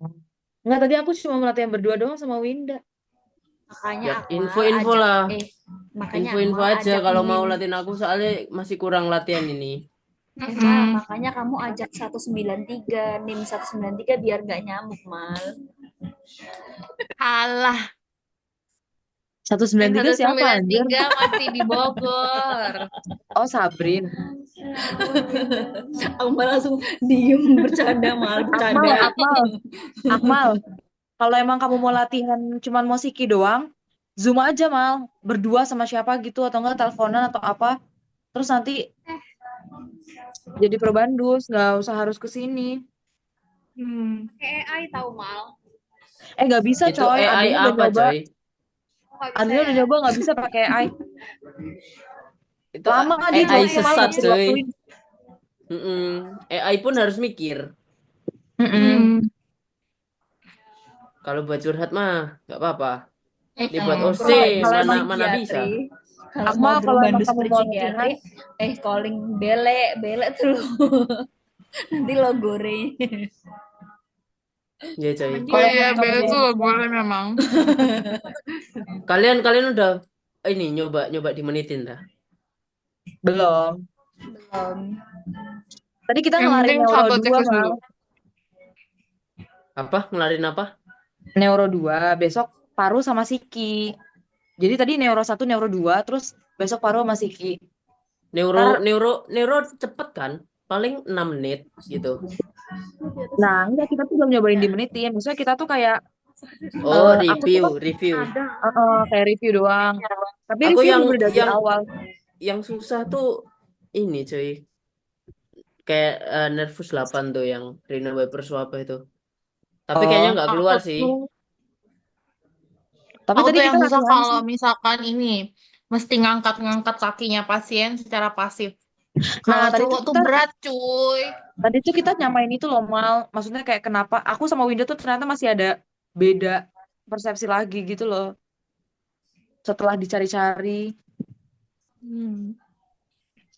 Speaker 3: Enggak, tadi aku cuma latihan berdua doang sama Winda.
Speaker 1: Makanya
Speaker 2: Ya
Speaker 1: Akmal
Speaker 2: info-info
Speaker 1: ajak
Speaker 2: lah,
Speaker 1: makanya
Speaker 2: info-info
Speaker 1: Akmal
Speaker 2: aja
Speaker 1: ajak
Speaker 2: kalau mau
Speaker 1: Min.
Speaker 2: latihan aku soalnya masih kurang latihan ini.
Speaker 1: Mal,
Speaker 4: Mm-mm.
Speaker 1: makanya kamu ajak 193 NIM 193 biar gak nyamuk, Mal.
Speaker 4: Alah, yang
Speaker 3: 193
Speaker 4: satu
Speaker 3: siapa
Speaker 4: sembilan
Speaker 3: anjir?
Speaker 4: tiga masih di Bogor.
Speaker 3: Oh, Sabrin.
Speaker 1: Akmal langsung diem bercanda, Mal,
Speaker 3: Akmal,
Speaker 1: bercanda.
Speaker 3: Akmal, Akmal. Kalau emang kamu mau latihan cuman mau Siki doang, Zoom aja mal, berdua sama siapa gitu atau enggak teleponan atau apa. Terus nanti jadi probandus, nggak usah harus ke sini.
Speaker 4: Hmm.
Speaker 1: Kayak AI tahu, Mal.
Speaker 3: Nggak bisa
Speaker 2: Itu
Speaker 3: coy,
Speaker 2: AI
Speaker 3: Adriana udah
Speaker 2: apa,
Speaker 3: nyoba.
Speaker 2: coy?
Speaker 1: Kok bisa
Speaker 3: Adriana udah
Speaker 1: ya?
Speaker 3: nyoba nggak bisa pakai AI.
Speaker 2: Itu
Speaker 3: Lama dia
Speaker 2: AI
Speaker 3: jawabnya mal
Speaker 2: sesat,
Speaker 3: nggak
Speaker 1: Pastinya.
Speaker 3: bisa
Speaker 2: coy.
Speaker 3: diwaktuin.
Speaker 2: AI pun harus mikir.
Speaker 3: Mm-mm.
Speaker 4: Hmm.
Speaker 2: Kalau buat curhat mah nggak apa-apa. Ini buat OC
Speaker 3: Kalau kalau
Speaker 2: mana
Speaker 3: emang
Speaker 2: mana bisa.
Speaker 1: Psikiatri. Kalau
Speaker 3: Akmal,
Speaker 1: mau
Speaker 3: kalau emang
Speaker 1: berbandus
Speaker 3: kamu mau latihan,
Speaker 1: berpsikiatri, calling bele, bele tuh lo. Nanti lo goreng.
Speaker 2: Ya, coy.
Speaker 1: Mending
Speaker 4: Oh
Speaker 3: kalau
Speaker 4: iya,
Speaker 3: emang kamu
Speaker 4: Bella
Speaker 3: mau
Speaker 4: tuh gak
Speaker 3: latihan,
Speaker 4: boleh memang.
Speaker 2: Kalian kalian udah ini nyoba nyoba dimenitin dah.
Speaker 3: belum. Tadi kita
Speaker 4: Yang
Speaker 3: ngelarin
Speaker 4: penting
Speaker 3: Neuro
Speaker 4: satu
Speaker 3: 2
Speaker 4: checklist
Speaker 3: mal.
Speaker 4: dulu.
Speaker 2: Apa? Ngelarin apa?
Speaker 3: Neuro 2 besok paru sama Siki. Jadi tadi Neuro 1, Neuro 2, terus besok paru sama Siki.
Speaker 2: Neuro
Speaker 3: Ntar,
Speaker 2: neuro neuro cepet kan? Paling 6 menit gitu.
Speaker 3: nah enggak, kita tuh belum nyobain di menitin. Maksudnya kita tuh kayak,
Speaker 2: Oh,
Speaker 3: aku tuh kan
Speaker 2: review.
Speaker 3: kayak review doang. Tapi
Speaker 2: Aku
Speaker 3: review
Speaker 2: yang
Speaker 3: bener-bener dari
Speaker 2: yang
Speaker 3: awal.
Speaker 2: yang susah tuh ini, cuy. Kayak Nervous 8 tuh yang Rhino Wipers apa itu. Tapi kayaknya
Speaker 3: Oh,
Speaker 2: nggak keluar
Speaker 4: Aku
Speaker 2: sih.
Speaker 4: tuh,
Speaker 3: tapi
Speaker 4: aku
Speaker 3: tadi
Speaker 4: tuh
Speaker 3: kita
Speaker 4: yang susah
Speaker 3: latihan
Speaker 4: kalau
Speaker 3: sih.
Speaker 4: misalkan ini mesti ngangkat-ngangkat kakinya pasien secara pasif.
Speaker 3: Nah,
Speaker 4: Kalau cowok tuh berat, cuy.
Speaker 3: tadi tuh kita nyamain itu loh, Mal. Maksudnya kayak kenapa aku sama Winda tuh ternyata masih ada beda persepsi lagi gitu loh. Setelah dicari-cari
Speaker 4: Hmm.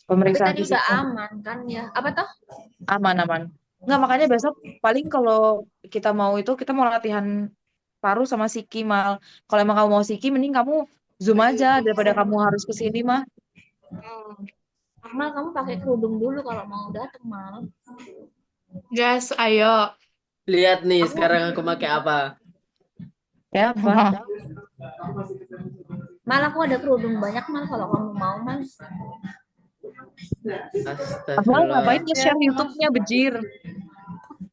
Speaker 1: Tapi
Speaker 3: pemeriksaan
Speaker 1: tadi udah
Speaker 3: fisiknya.
Speaker 1: aman kan ya? Apa toh?
Speaker 3: Aman-aman. Nggak, makanya besok paling kalau kita mau itu, kita mau latihan paru sama Siki, Mal. Kalau emang kamu mau Siki, mending kamu Zoom aja daripada kamu harus ke sini mah.
Speaker 1: Akmal, kamu pakai kerudung dulu kalau mau datang, Mal.
Speaker 4: Guys, ayo.
Speaker 2: Lihat nih sekarang aku pakai apa.
Speaker 3: Ya apa?
Speaker 1: Mal, aku ada kerudung banyak, Mal, kalau kamu mau, Mal.
Speaker 3: Akmal ngapain
Speaker 2: Astagfirullah.
Speaker 3: nge-share YouTube-nya, bejir?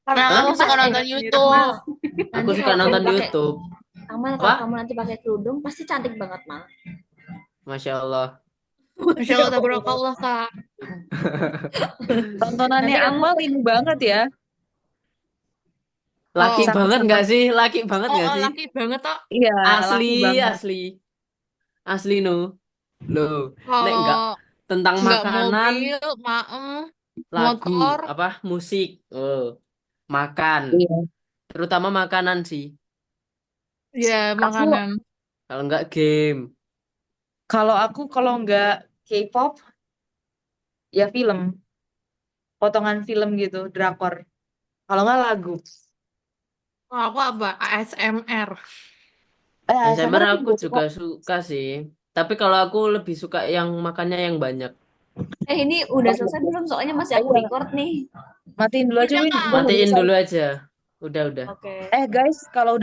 Speaker 4: Karena
Speaker 2: Hah?
Speaker 4: kamu suka nonton YouTube.
Speaker 1: Mal,
Speaker 2: Aku
Speaker 1: nanti
Speaker 2: suka
Speaker 1: kalau kamu
Speaker 2: nonton
Speaker 1: pakai
Speaker 2: YouTube.
Speaker 1: Amal, kalau
Speaker 2: Apa?
Speaker 1: kamu nanti pakai kerudung pasti cantik banget, Mal.
Speaker 2: Masya Allah.
Speaker 4: Masya Allah, tabarakallah, Kak.
Speaker 3: Tontonannya
Speaker 1: Nanti kamu
Speaker 3: Akmal ini banget ya.
Speaker 2: Laki
Speaker 4: Oh,
Speaker 2: banget
Speaker 3: Sama-sama.
Speaker 2: nggak sih? Laki banget nggak sih?
Speaker 4: laki banget, Kak.
Speaker 3: Iya,
Speaker 2: Asli,
Speaker 3: laki banget.
Speaker 2: asli. Asli no. Loh, nek nggak
Speaker 4: Kalau
Speaker 2: tentang
Speaker 4: nggak
Speaker 2: makanan,
Speaker 4: mobil, maem,
Speaker 2: lagu,
Speaker 4: motor,
Speaker 2: apa, musik, makan,
Speaker 3: Iya.
Speaker 2: terutama makanan sih.
Speaker 4: ya
Speaker 3: Aku
Speaker 4: makanan.
Speaker 2: Kalau nggak game.
Speaker 3: kalau nggak K-pop ya film, potongan film gitu, drakor. Kalau nggak lagu.
Speaker 4: Kalau aku apa? ASMR.
Speaker 2: ASMR
Speaker 3: ASMR aku
Speaker 2: aku
Speaker 3: juga suka.
Speaker 2: juga suka sih. Tapi kalau aku lebih suka yang makannya yang banyak.
Speaker 1: Ini udah selesai belum? Soalnya masih aku
Speaker 3: Ayo,
Speaker 1: record nih.
Speaker 3: matiin dulu aja
Speaker 4: Udah
Speaker 3: Win. Gua
Speaker 4: kan?
Speaker 3: mau
Speaker 2: Matiin
Speaker 3: selesai.
Speaker 2: dulu aja. Udah.
Speaker 1: Oke.
Speaker 3: Guys, kalau udah